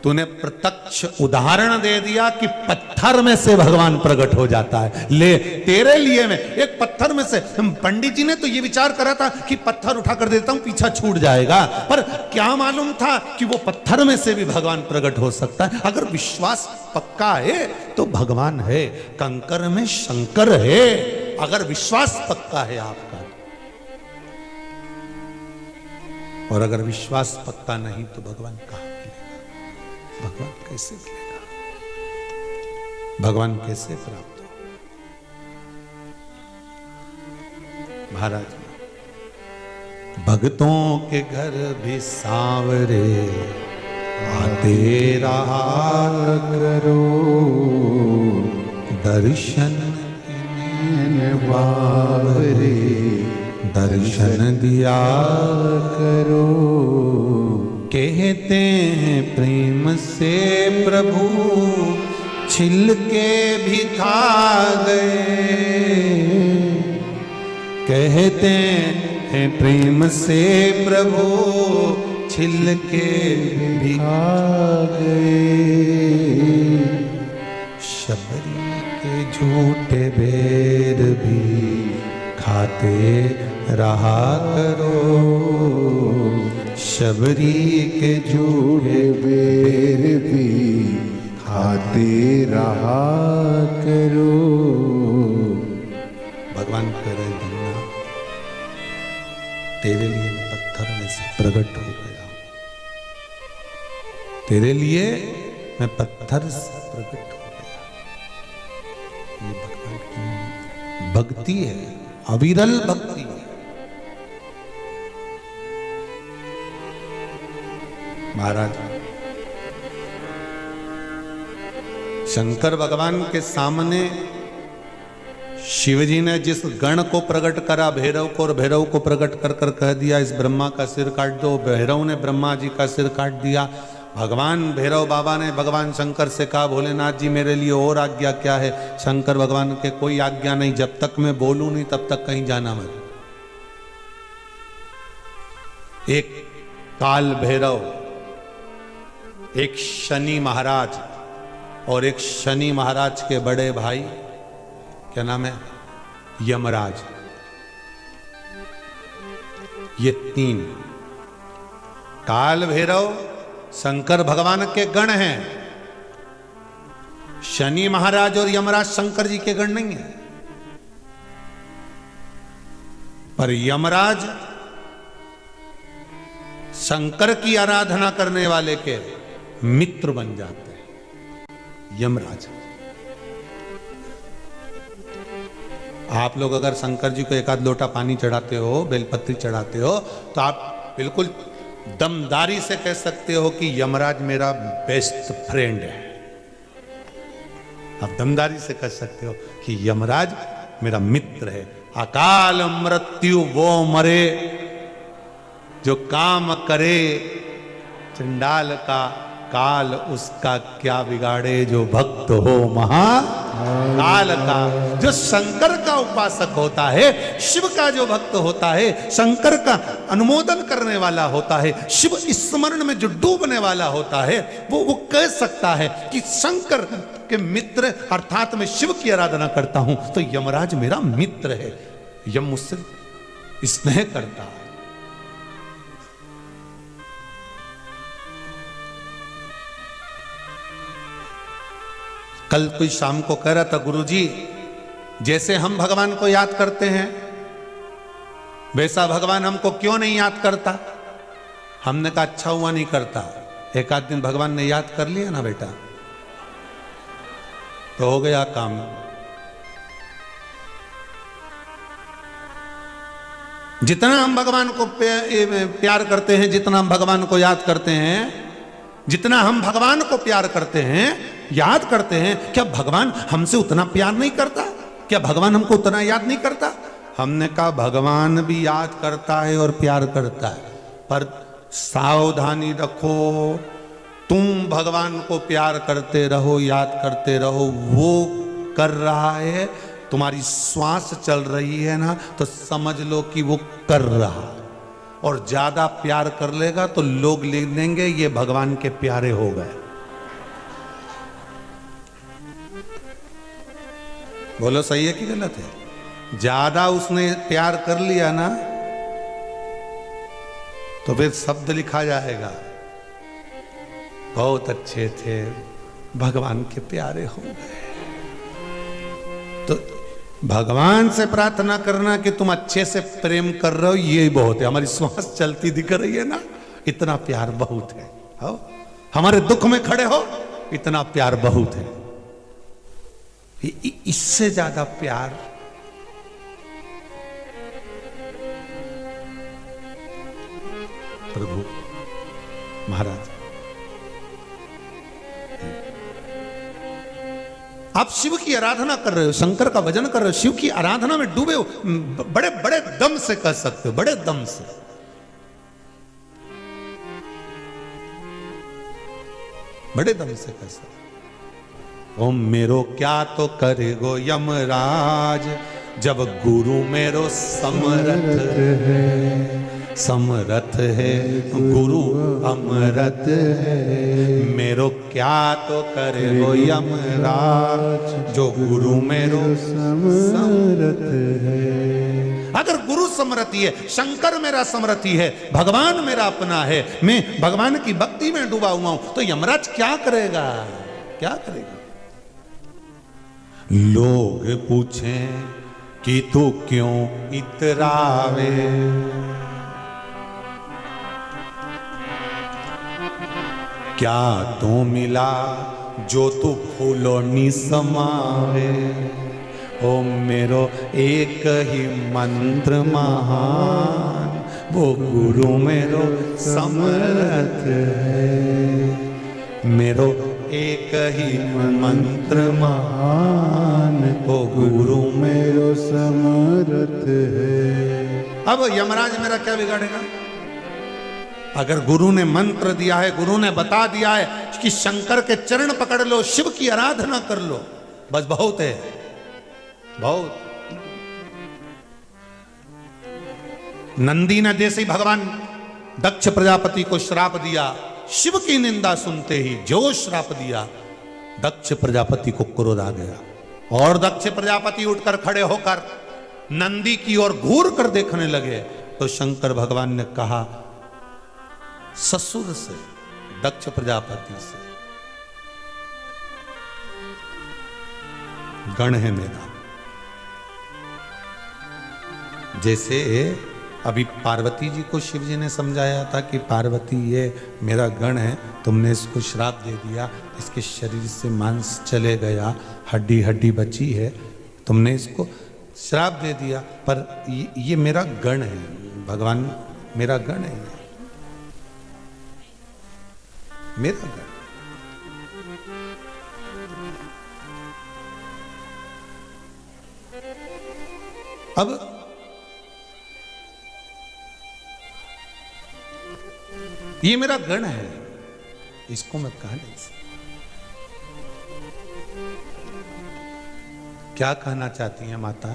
तूने प्रत्यक्ष उदाहरण दे दिया कि पत्थर में से भगवान प्रकट हो जाता है, ले तेरे लिए मैं एक पत्थर में से। पंडित जी ने तो ये विचार करा था कि पत्थर उठा कर देता हूं पीछा छूट जाएगा, पर क्या मालूम था कि वो पत्थर में से भी भगवान प्रकट हो सकता है। अगर विश्वास पक्का है तो भगवान है, कंकर में शंकर है, अगर विश्वास पक्का है आपका। और अगर विश्वास पक्का नहीं तो भगवान कहां मिलेगा, भगवान कैसे मिलेगा, भगवान कैसे प्राप्त हो? महाराज, भक्तों के घर भी सांवरे आते रहा करो, दर्शन बावरे दर्शन दिया करो। कहते हैं प्रेम से प्रभु छिल के भी खा गए, कहते हैं प्रेम से प्रभु छिल के भी खा गए। शबरी के झूठे बेर भी खाते रहा करो, शबरी के झूठे बेर भी खाते रहा करो। भगवान कह रहे धन्ना, तेरे लिए मैं पत्थर में से प्रकट हो गया, तेरे लिए मैं पत्थर से प्रकट हो गया। ये भगवान की भक्ति है, अविरल भक्ति है। महाराज, शंकर भगवान के सामने शिवजी ने जिस गण को प्रकट करा भैरव को, और भैरव को प्रकट कर कर कह दिया इस ब्रह्मा का सिर काट दो, भैरव ने ब्रह्मा जी का सिर काट दिया। भगवान भैरव बाबा ने भगवान शंकर से कहा भोलेनाथ जी मेरे लिए और आज्ञा क्या है? शंकर भगवान के कोई आज्ञा नहीं, जब तक मैं बोलूं नहीं तब तक कहीं जाना मत। एक काल भैरव, एक शनि महाराज और एक शनि महाराज के बड़े भाई, क्या नाम है, यमराज, ये तीन काल भैरव शंकर भगवान के गण हैं। शनि महाराज और यमराज शंकर जी के गण नहीं है, पर यमराज शंकर की आराधना करने वाले के मित्र बन जाते हैं। यमराज, आप लोग अगर शंकर जी को एक आध लोटा पानी चढ़ाते हो, बेलपत्री चढ़ाते हो, तो आप बिल्कुल दमदारी से कह सकते हो कि यमराज मेरा बेस्ट फ्रेंड है। आप दमदारी से कह सकते हो कि यमराज मेरा मित्र है। अकाल मृत्यु वो मरे जो काम करे, चंडाल का काल उसका क्या बिगाड़े, जो भक्त हो महाकाल का। जो शंकर का उपासक होता है, शिव का जो भक्त होता है, शंकर का अनुमोदन करने वाला होता है, शिव स्मरण में जो डूबने वाला होता है, वो कह सकता है कि शंकर के मित्र अर्थात मैं शिव की आराधना करता हूं तो यमराज मेरा मित्र है, यम मुझसे स्नेह करता है। कल कोई शाम को कह रहा था गुरुजी जैसे हम भगवान को याद करते हैं वैसा भगवान हमको क्यों नहीं याद करता। हमने कहा अच्छा हुआ नहीं करता, एक आध दिन भगवान ने याद कर लिया ना बेटा तो हो गया काम। जितना हम भगवान को प्यार करते हैं, जितना हम भगवान को याद करते हैं, जितना हम भगवान को प्यार करते हैं, याद करते हैं, क्या भगवान हमसे उतना प्यार नहीं करता? क्या भगवान हमको उतना याद नहीं करता? हमने कहा भगवान भी याद करता है और प्यार करता है, पर सावधानी रखो। तुम भगवान को प्यार करते रहो, याद करते रहो, वो कर रहा है, तुम्हारी श्वास चल रही है ना, तो समझ लो कि वो कर रहा। और ज्यादा प्यार कर लेगा तो लोग लिख देंगे ये भगवान के प्यारे हो गए। बोलो सही है कि गलत है? ज्यादा उसने प्यार कर लिया ना तो फिर शब्द लिखा जाएगा बहुत अच्छे थे, भगवान के प्यारे हो गए। तो भगवान से प्रार्थना करना कि तुम अच्छे से प्रेम कर रहे हो, ये बहुत है। हमारी श्वास चलती दिख रही है ना, इतना प्यार बहुत है। हो हमारे दुख में खड़े हो, इतना प्यार बहुत है। इससे ज्यादा प्यार प्रभु महाराज। आप शिव की आराधना कर रहे हो, शंकर का भजन कर रहे हो, शिव की आराधना में डूबे हो, बड़े बड़े दम से कह सकते हो, बड़े दम से। बड़े दम से कह सकते हो। ओम मेरो क्या तो करेगो यमराज, जब गुरु मेरो समरथ है। समरथ है गुरु अमरत है, मेरो क्या तो करे वो यमराज, जो गुरु मेरो समरथ है। अगर गुरु समरथी है, शंकर मेरा समरथी है, भगवान मेरा अपना है, मैं भगवान की भक्ति में डूबा हुआ हूं, तो यमराज क्या करेगा? क्या करेगा? लोग पूछें कि तू क्यों इतरावे, क्या तू मिला जो तू फूलो नी समावे। ओम मेरो एक ही मंत्र महान, वो गुरु मेरो समर्थ है। मेरो एक ही मंत्र महान हो गुरु मेरो समर्थ है। अब यमराज मेरा क्या बिगाड़ेगा? अगर गुरु ने मंत्र दिया है, गुरु ने बता दिया है कि शंकर के चरण पकड़ लो, शिव की आराधना कर लो, बस बहुत है, बहुत। नंदी ने जैसे ही भगवान दक्ष प्रजापति को श्राप दिया, शिव की निंदा सुनते ही जो श्राप दिया, दक्ष प्रजापति को क्रोध आ गया और दक्ष प्रजापति उठकर खड़े होकर नंदी की ओर घूर कर देखने लगे। तो शंकर भगवान ने कहा ससुर से, दक्ष प्रजापति से, गण है मेरा। जैसे अभी पार्वती जी को शिव जी ने समझाया था कि पार्वती ये मेरा गण है, तुमने इसको श्राप दे दिया, इसके शरीर से मांस चले गया, हड्डी हड्डी बची है, तुमने इसको श्राप दे दिया, पर ये मेरा गण है, भगवान मेरा गण है, मेरा गण। अब ये मेरा गण है, इसको मैं कह नहीं सकता। क्या कहना चाहती हैं माता?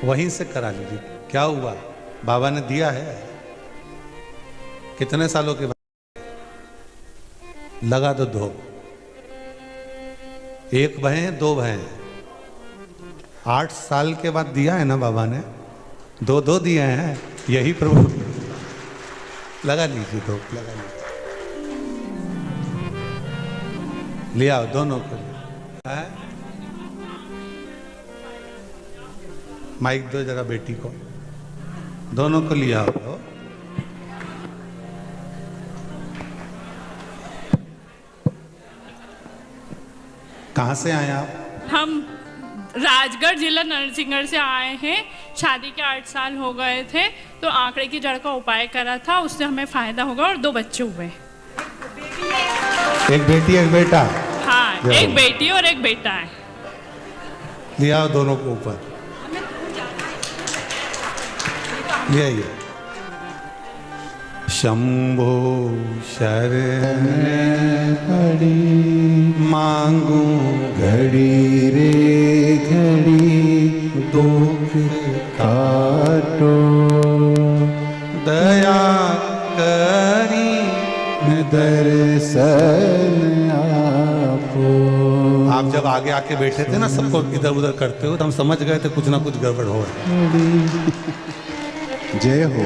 वहीं से करा लीजिए। क्या हुआ? बाबा ने दिया है। कितने सालों के बाद? लगा दो 2, 1 भैं 2 भैं, 8 साल के बाद दिया है ना बाबा ने, 2 दिए हैं, यही प्रभु। लगा लीजिए 2, लगा लीजिए, ले आओ दोनों को। माइक दो जरा बेटी को, दोनों को लिया आओ। कहाँ से आए आप? हम राजगढ़ जिला नरसिंहगढ़ से आए हैं। शादी के 8 साल हो गए थे, तो आंकड़े की जड़ का उपाय करा था, उससे हमें फायदा होगा और 2 बच्चे हुए। एक बेटी एक बेटा? हाँ, एक बेटी और एक बेटा है। लिया दोनों को ऊपर, ले आइए। शंभो शरण घड़ी मांगू घड़ी रे घड़ी दुख काटो, दया करी दर्शन आपो। आप जब आगे आके बैठे थे ना, सबको इधर उधर करते हो, तो हम समझ गए थे कुछ ना कुछ गड़बड़ हो रहा है। जय हो।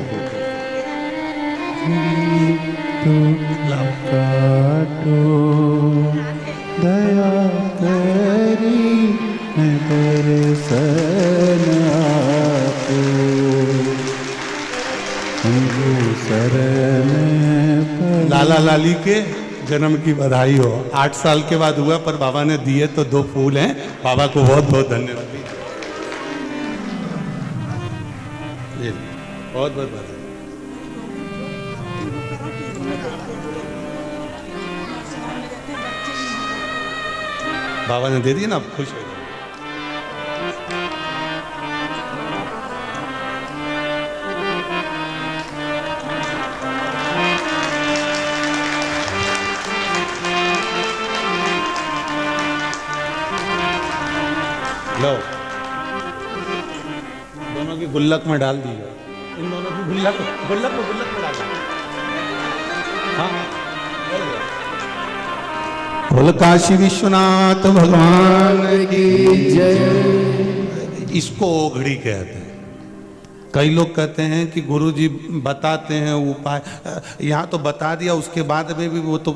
काटो दया करी दर्शन आपो, शरण लाला लाली के जन्म की बधाई हो। 8 साल के बाद हुआ, पर बाबा ने दिए तो 2 फूल हैं। बाबा को बहुत बहुत धन्यवाद, बहुत बहुत बधाई। बाबा ने दे दिया ना, आप खुश हो गए। लो, दोनों की गुल्लक में डाल दीजिए। इन दोनों की गुल्लक में डाल दीजिए। हाँ, बोल काशी विश्वनाथ भगवान की जय। इसको ओघड़ी कहते हैं। कई लोग कहते हैं कि गुरुजी बताते हैं उपाय, यहाँ तो बता दिया, उसके बाद में भी वो तो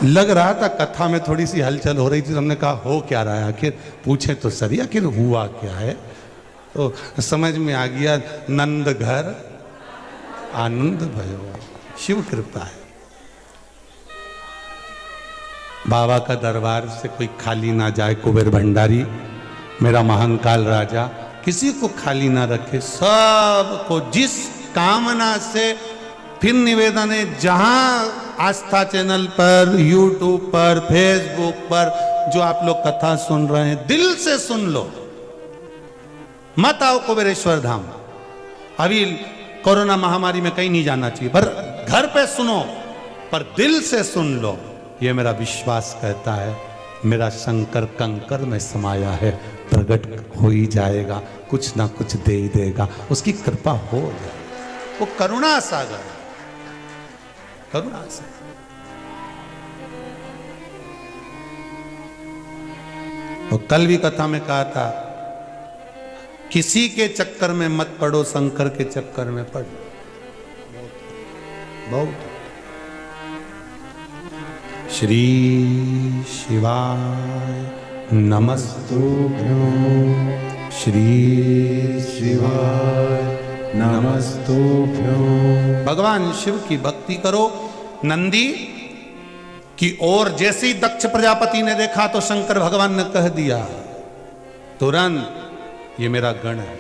लग रहा था कथा में थोड़ी सी हलचल हो रही थी। हमने कहा हो क्या रहा है, आखिर पूछे तो सही, आखिर हुआ क्या है। तो समझ में आ गया, नंद घर आनंद भयो, शिव कृपा है। बाबा का दरबार से कोई खाली ना जाए। कुबेर भंडारी मेरा महाकाल राजा किसी को खाली ना रखे, सबको जिस कामना से फिर निवेदन है, जहां आस्था चैनल पर, यूट्यूब पर, फेसबुक पर जो आप लोग कथा सुन रहे हैं, दिल से सुन लो, मत आओ कुबेरेश्वर धाम। अभी कोरोना महामारी में कहीं नहीं जाना चाहिए, पर घर पे सुनो, पर दिल से सुन लो। ये मेरा विश्वास कहता है, मेरा शंकर कंकर में समाया है, प्रकट हो ही जाएगा, कुछ ना कुछ दे ही देगा, उसकी कृपा हो जाएगी। वो करुणा सागर, करुणा सागर। तो कल भी कथा में कहा था, किसी के चक्कर में मत पड़ो, शंकर के चक्कर में पड़ो। बहुत श्री शिवाय नमस्तुभ्यं, श्री शिवाय नमस्तुभ्यं। भगवान शिव की भक्ति करो। नंदी की ओर जैसे ही दक्ष प्रजापति ने देखा तो शंकर भगवान ने कह दिया तुरंत, ये मेरा गण है,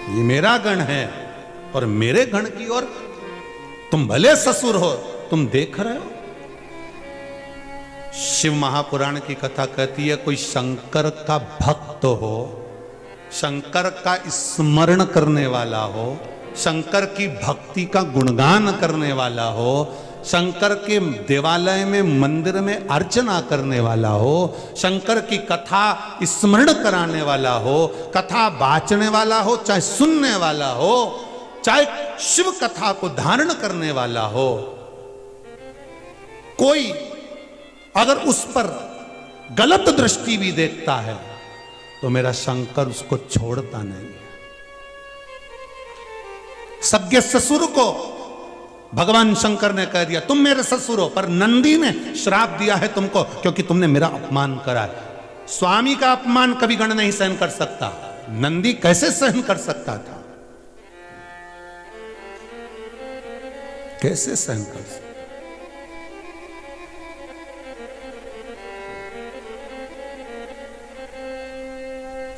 ये मेरा गण है, और मेरे गण की ओर तुम भले ससुर हो, तुम देख रहे हो। शिव महापुराण की कथा कहती है, कोई शंकर का भक्त हो, शंकर का स्मरण करने वाला हो, शंकर की भक्ति का गुणगान करने वाला हो, शंकर के देवालय में, मंदिर में अर्चना करने वाला हो, शंकर की कथा स्मरण कराने वाला हो, कथा बाचने वाला हो, चाहे सुनने वाला हो, चाहे शिव कथा को धारण करने वाला हो, कोई अगर उस पर गलत दृष्टि भी देखता है तो मेरा शंकर उसको छोड़ता नहीं है। सज्ञ ससुर को भगवान शंकर ने कह दिया तुम मेरे ससुर हो, पर नंदी ने श्राप दिया है तुमको क्योंकि तुमने मेरा अपमान करा है। स्वामी का अपमान कभी गण नहीं सहन कर सकता, नंदी कैसे सहन कर सकता था, कैसे सहन कर सकता।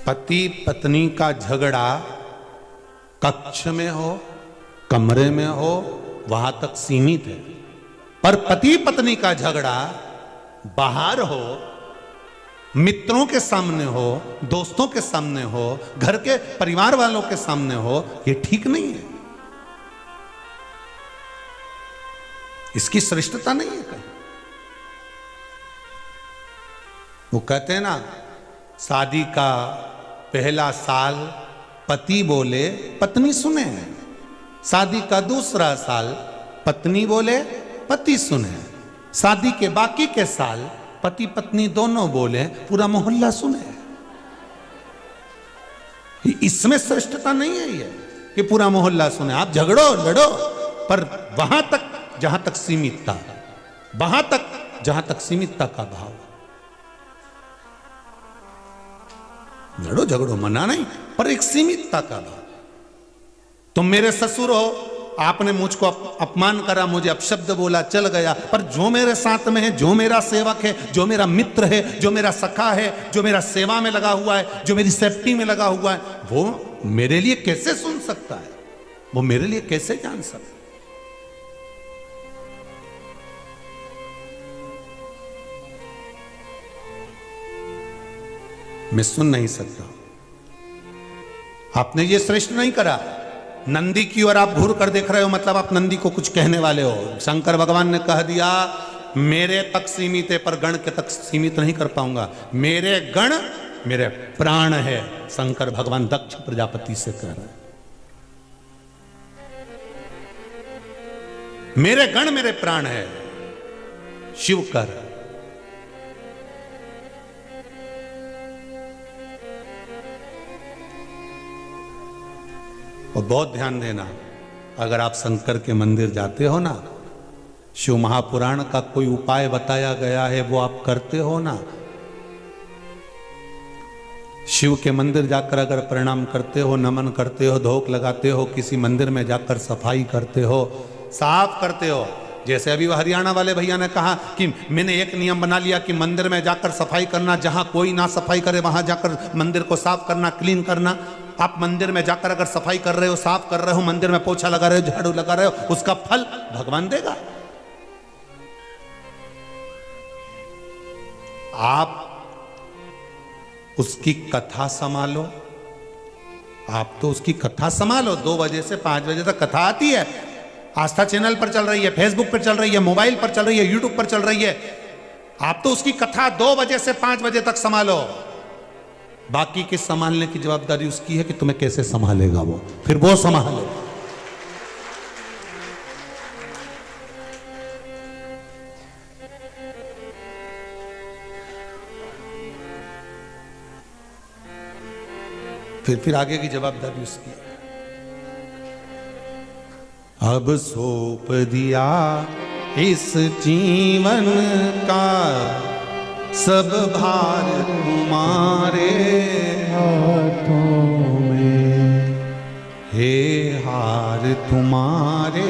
पति पत्नी का झगड़ा कक्ष में हो, कमरे में हो, वहां तक सीमित है, पर पति पत्नी का झगड़ा बाहर हो, मित्रों के सामने हो, दोस्तों के सामने हो, घर के परिवार वालों के सामने हो, ये ठीक नहीं है, इसकी श्रेष्ठता नहीं है कहीं। वो कहते हैं ना, शादी का पहला साल पति बोले पत्नी सुने, शादी का दूसरा साल पत्नी बोले पति सुने, शादी के बाकी के साल पति पत्नी दोनों बोले पूरा मोहल्ला सुने। इसमें श्रेष्ठता नहीं है ये कि पूरा मोहल्ला सुने। आप झगड़ो लड़ो, पर वहां तक जहां तक सीमितता, वहां तक जहां तक सीमितता का भाव। लड़ो झगड़ो मना नहीं, पर एक सीमितता का भाव। तुम मेरे ससुर हो, आपने मुझको अपमान करा, मुझे अपशब्द बोला, चल गया, पर जो मेरे साथ में है, जो मेरा सेवक है, जो मेरा मित्र है, जो मेरा सखा है, जो मेरा सेवा में लगा हुआ है, जो मेरी सेफ्टी में लगा हुआ है, वो मेरे लिए कैसे सुन सकता है, वो मेरे लिए कैसे जान सकता है। मैं सुन नहीं सकता। आपने ये श्रेष्ठ नहीं करा। नंदी की ओर आप घूर कर देख रहे हो, मतलब आप नंदी को कुछ कहने वाले हो। शंकर भगवान ने कह दिया मेरे तक सीमित है, पर गण के तक सीमित नहीं कर पाऊंगा। मेरे गण मेरे प्राण है, शंकर भगवान दक्ष प्रजापति से कह रहे हैं। मेरे गण मेरे प्राण है, शिव कर। और बहुत ध्यान देना, अगर आप शंकर के मंदिर जाते हो ना, शिव महापुराण का कोई उपाय बताया गया है वो आप करते हो ना, शिव के मंदिर जाकर अगर प्रणाम करते हो, नमन करते हो, धोक लगाते हो, किसी मंदिर में जाकर सफाई करते हो, साफ करते हो। जैसे अभी हरियाणा वाले भैया ने कहा कि मैंने एक नियम बना लिया कि मंदिर में जाकर सफाई करना, जहां कोई ना सफाई करे वहां जाकर मंदिर को साफ करना, क्लीन करना। आप मंदिर में जाकर अगर सफाई कर रहे हो, साफ कर रहे हो, मंदिर में पोछा लगा रहे हो, झाड़ू लगा रहे हो, उसका फल भगवान देगा। आप उसकी कथा संभालो, आप तो उसकी कथा संभालो। 2 बजे से 5 बजे तक कथा आती है, आस्था चैनल पर चल रही है, फेसबुक पर चल रही है, मोबाइल पर चल रही है, यूट्यूब पर चल रही है। आप तो उसकी कथा 2 बजे से 5 बजे तक संभालो। बाकी के संभालने की जवाबदारी उसकी है कि तुम्हें कैसे संभालेगा वो, फिर वो संभालो। फिर आगे की जवाबदारी उसकी है। अब सौंप दिया इस जीवन का सब भार तुम्हारे हाथों में, हे हार तुम्हारे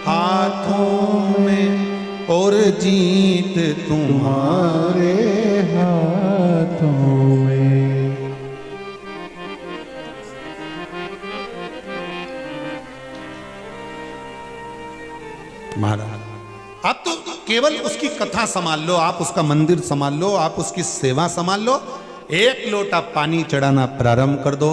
हाथों में और जीत तुम्हारे हाथों में। महाराज आप तो केवल उसकी कथा संभाल लो, आप उसका मंदिर संभाल लो, आप उसकी सेवा संभाल लो। 1 लोटा पानी चढ़ाना प्रारंभ कर दो,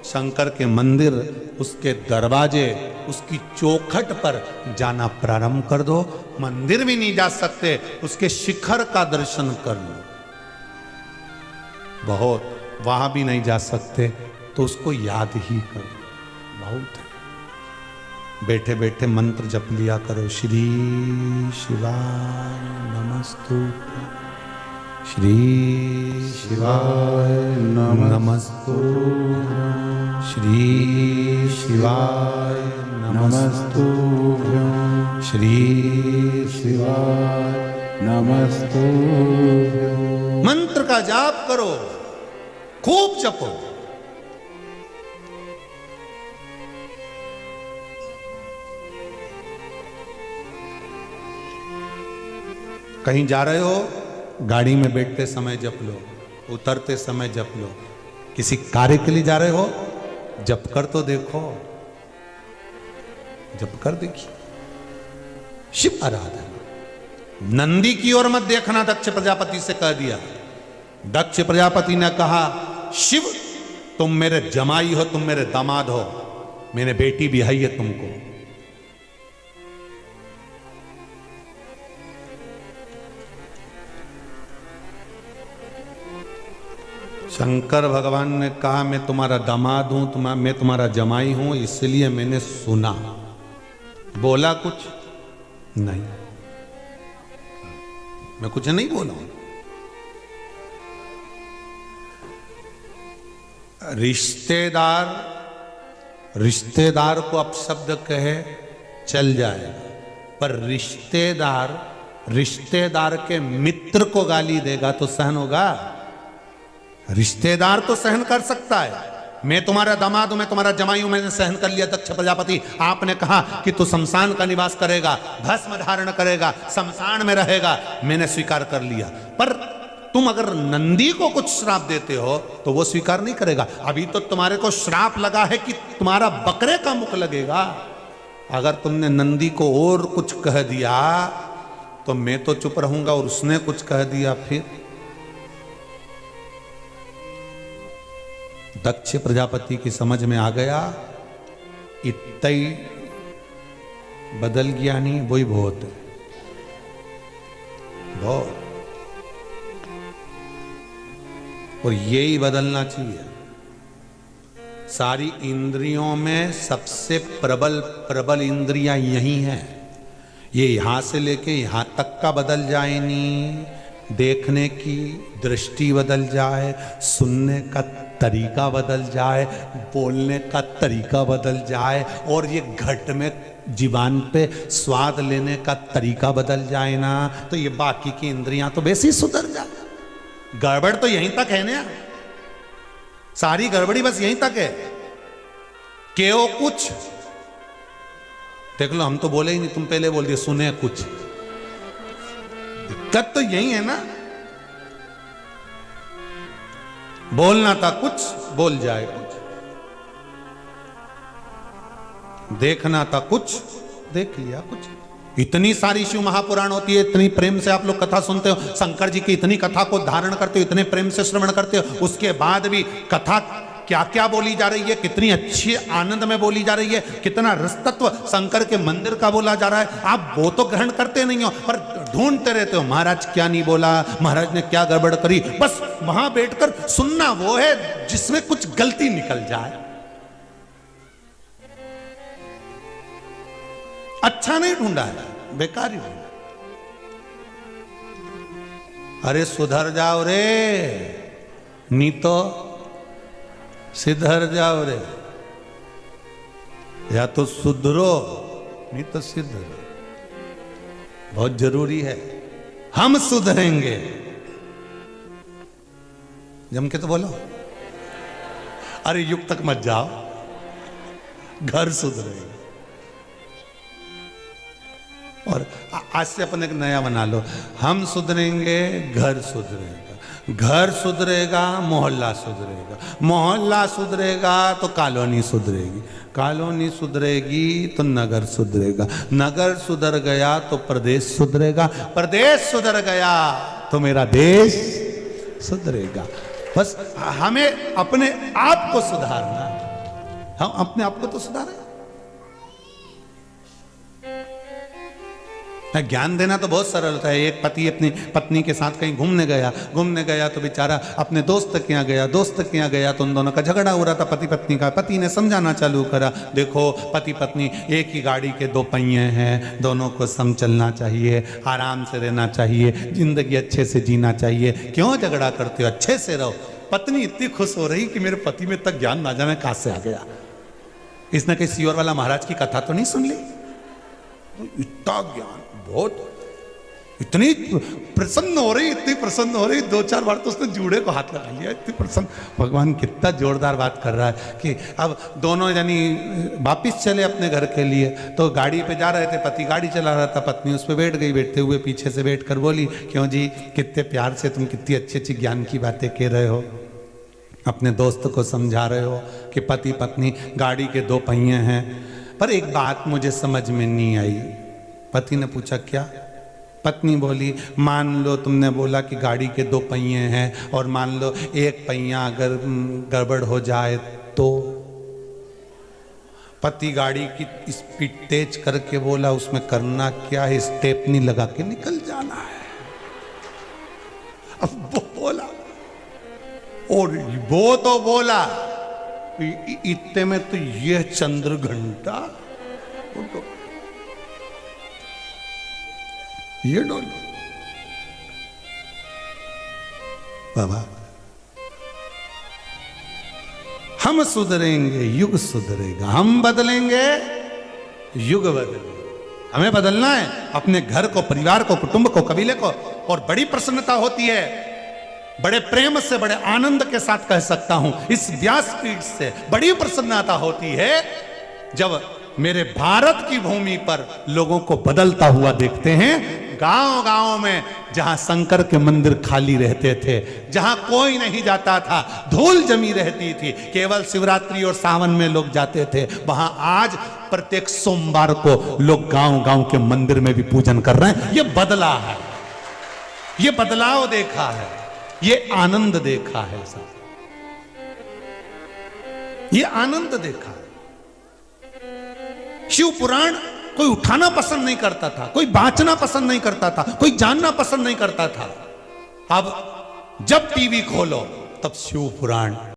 शंकर के मंदिर, उसके दरवाजे, उसकी चौखट पर जाना प्रारंभ कर दो। मंदिर भी नहीं जा सकते, उसके शिखर का दर्शन कर लो। बहुत वहां भी नहीं जा सकते तो उसको याद ही करो, बहुत है। बैठे बैठे मंत्र जप लिया करो, श्री शिवाय नमस्तुभ्यं, श्री शिवाय नमस्तुभ्यं, श्री शिवाय नमस्तुभ्यं, श्री शिवाय नमस्तुभ्यं। मंत्र का जाप करो, खूब जपो। कहीं जा रहे हो, गाड़ी में बैठते समय जप लो, उतरते समय जप लो। किसी कार्य के लिए जा रहे हो, जप कर तो देखो, जप कर देखिए। शिव आराधना। नंदी की ओर मत देखना, दक्ष प्रजापति से कह दिया। दक्ष प्रजापति ने कहा, शिव तुम मेरे जमाई हो, तुम मेरे दामाद हो, मैंने बेटी बिहाई है तुमको। शंकर भगवान ने कहा, मैं तुम्हारा दामाद हूं, मैं तुम्हारा जमाई हूं, इसलिए मैंने सुना। बोला कुछ नहीं, मैं कुछ नहीं बोला। रिश्तेदार, रिश्तेदार को अपशब्द कहे चल जाएगा, पर रिश्तेदार के मित्र को गाली देगा तो सहन होगा? रिश्तेदार तो सहन कर सकता है। मैं तुम्हारा दामाद हूं, मैं तुम्हारा जमाई हूं, मैंने सहन कर लिया। दक्ष प्रजापति, आपने कहा कि तू शमशान का निवास करेगा, भस्म धारण करेगा, शमशान में रहेगा, मैंने स्वीकार कर लिया। पर तुम अगर नंदी को कुछ श्राप देते हो तो वो स्वीकार नहीं करेगा। अभी तो तुम्हारे को श्राप लगा है कि तुम्हारा बकरे का मुख लगेगा। अगर तुमने नंदी को और कुछ कह दिया तो मैं तो चुप रहूंगा, और उसने कुछ कह दिया फिर। दक्ष प्रजापति की समझ में आ गया, इतना ही बदल गया नहीं, वही बहुत है, बहुत। और यही बदलना चाहिए। सारी इंद्रियों में सबसे प्रबल इंद्रियां यही हैं। ये यहां से लेके यहां तक का बदल जाए नहीं, देखने की दृष्टि बदल जाए, सुनने का तरीका बदल जाए, बोलने का तरीका बदल जाए, और ये घट में जीवान पे स्वाद लेने का तरीका बदल जाए ना, तो ये बाकी की इंद्रियां तो वैसे ही सुधर जाए। गड़बड़ तो यहीं तक है ना, सारी गड़बड़ी बस यहीं तक है। केओ कुछ देख लो, हम तो बोले ही नहीं, तुम पहले बोल दिए सुने कुछ। दिक्कत तो यही है ना, बोलना था कुछ, बोल जाए कुछ। देखना था कुछ, देख लिया कुछ। इतनी सारी शिव महापुराण होती है, इतनी प्रेम से आप लोग कथा सुनते हो, शंकर जी की इतनी कथा को धारण करते हो, इतने प्रेम से श्रवण करते हो, उसके बाद भी कथा क्या क्या बोली जा रही है, कितनी अच्छी आनंद में बोली जा रही है, कितना रसतत्व शंकर के मंदिर का बोला जा रहा है, आप वो तो ग्रहण करते नहीं हो, पर ढूंढते रहते हो महाराज क्या नहीं बोला, महाराज ने क्या गड़बड़ करी। बस वहां बैठकर सुनना वो है जिसमें कुछ गलती निकल जाए। अच्छा नहीं ढूंढा है, बेकार ही ढूंढा। अरे सुधर जाओ रे, नहीं तो सिधर जाओ रे, या तो सुधरो नहीं तो सिधरो। बहुत जरूरी है, हम सुधरेंगे। जम के तो बोलो, अरे युग तक मत जाओ, घर सुधरेगा। और आज से अपन एक नया बना लो, हम सुधरेंगे घर सुधरेगा, घर सुधरेगा मोहल्ला सुधरेगा, मोहल्ला सुधरेगा तो कॉलोनी सुधरेगी, कॉलोनी सुधरेगी तो नगर सुधरेगा, नगर सुधर गया तो प्रदेश सुधरेगा, प्रदेश सुधर गया तो मेरा देश सुधरेगा। बस हमें अपने आप को सुधारना, हम अपने आप को तो सुधारें। ज्ञान देना तो बहुत सरल होता है। एक पति अपनी पत्नी के साथ कहीं घूमने गया तो बेचारा अपने दोस्त के यहाँ गया, दोस्त के यहाँ गया तो उन दोनों का झगड़ा हो रहा था पति पत्नी का। पति ने समझाना चालू करा, देखो पति पत्नी एक ही गाड़ी के दो पहिए हैं, दोनों को सम चलना चाहिए, आराम से रहना चाहिए, जिंदगी अच्छे से जीना चाहिए, क्यों झगड़ा करते हो, अच्छे से रहो। पत्नी इतनी खुश हो रही कि मेरे पति में तक ज्ञान ना जाने कहां से आ गया। इसने कहीं सीवर वाला महाराज की कथा तो नहीं सुन ली, इतना ज्ञान, बहुत इतनी प्रसन्न हो रही, इतनी प्रसन्न हो रही, 2-4 बार तो उसने जूड़े को हाथ लगा लिया, इतनी प्रसन्न। भगवान कितना जोरदार बात कर रहा है कि अब दोनों यानी वापिस चले अपने घर के लिए। तो गाड़ी पे जा रहे थे, पति गाड़ी चला रहा था, पत्नी उस पर बैठ गई, बैठते हुए पीछे से बैठ कर बोली, क्यों जी कितने प्यार से तुम कितनी अच्छी अच्छी ज्ञान की बातें कह रहे हो, अपने दोस्त को समझा रहे हो कि पति पत्नी गाड़ी के दो पहिए हैं। पर एक बात मुझे समझ में नहीं आई। पति ने पूछा क्या? पत्नी बोली, मान लो तुमने बोला कि गाड़ी के दो पहिए हैं और मान लो एक पहिया अगर गड़बड़ हो जाए तो। पति गाड़ी की स्पीड तेज करके बोला, उसमें करना क्या है, स्टेपनी लगा के निकल जाना है। अब वो बोला और वो तो बोला इतने में तो यह चंद्र घंटा ये डोल बाबा। हम सुधरेंगे युग सुधरेगा, हम बदलेंगे युग बदलेगा। हमें बदलना है अपने घर को, परिवार को, कुटुंब को, कबीले को। और बड़ी प्रसन्नता होती है, बड़े प्रेम से, बड़े आनंद के साथ कह सकता हूं, इस व्यासपीठ से बड़ी प्रसन्नता होती है जब मेरे भारत की भूमि पर लोगों को बदलता हुआ देखते हैं। गांव गांव में जहां शंकर के मंदिर खाली रहते थे, जहां कोई नहीं जाता था, धूल जमी रहती थी, केवल शिवरात्रि और सावन में लोग जाते थे, वहां आज प्रत्येक सोमवार को लोग गांव गांव के मंदिर में भी पूजन कर रहे हैं। ये बदला है, ये बदलाव देखा है, ये आनंद देखा है साहब, ये आनंद देखा है। शिव पुराण कोई उठाना पसंद नहीं करता था, कोई बांचना पसंद नहीं करता था, कोई जानना पसंद नहीं करता था। अब जब टीवी खोलो तब शिव पुराण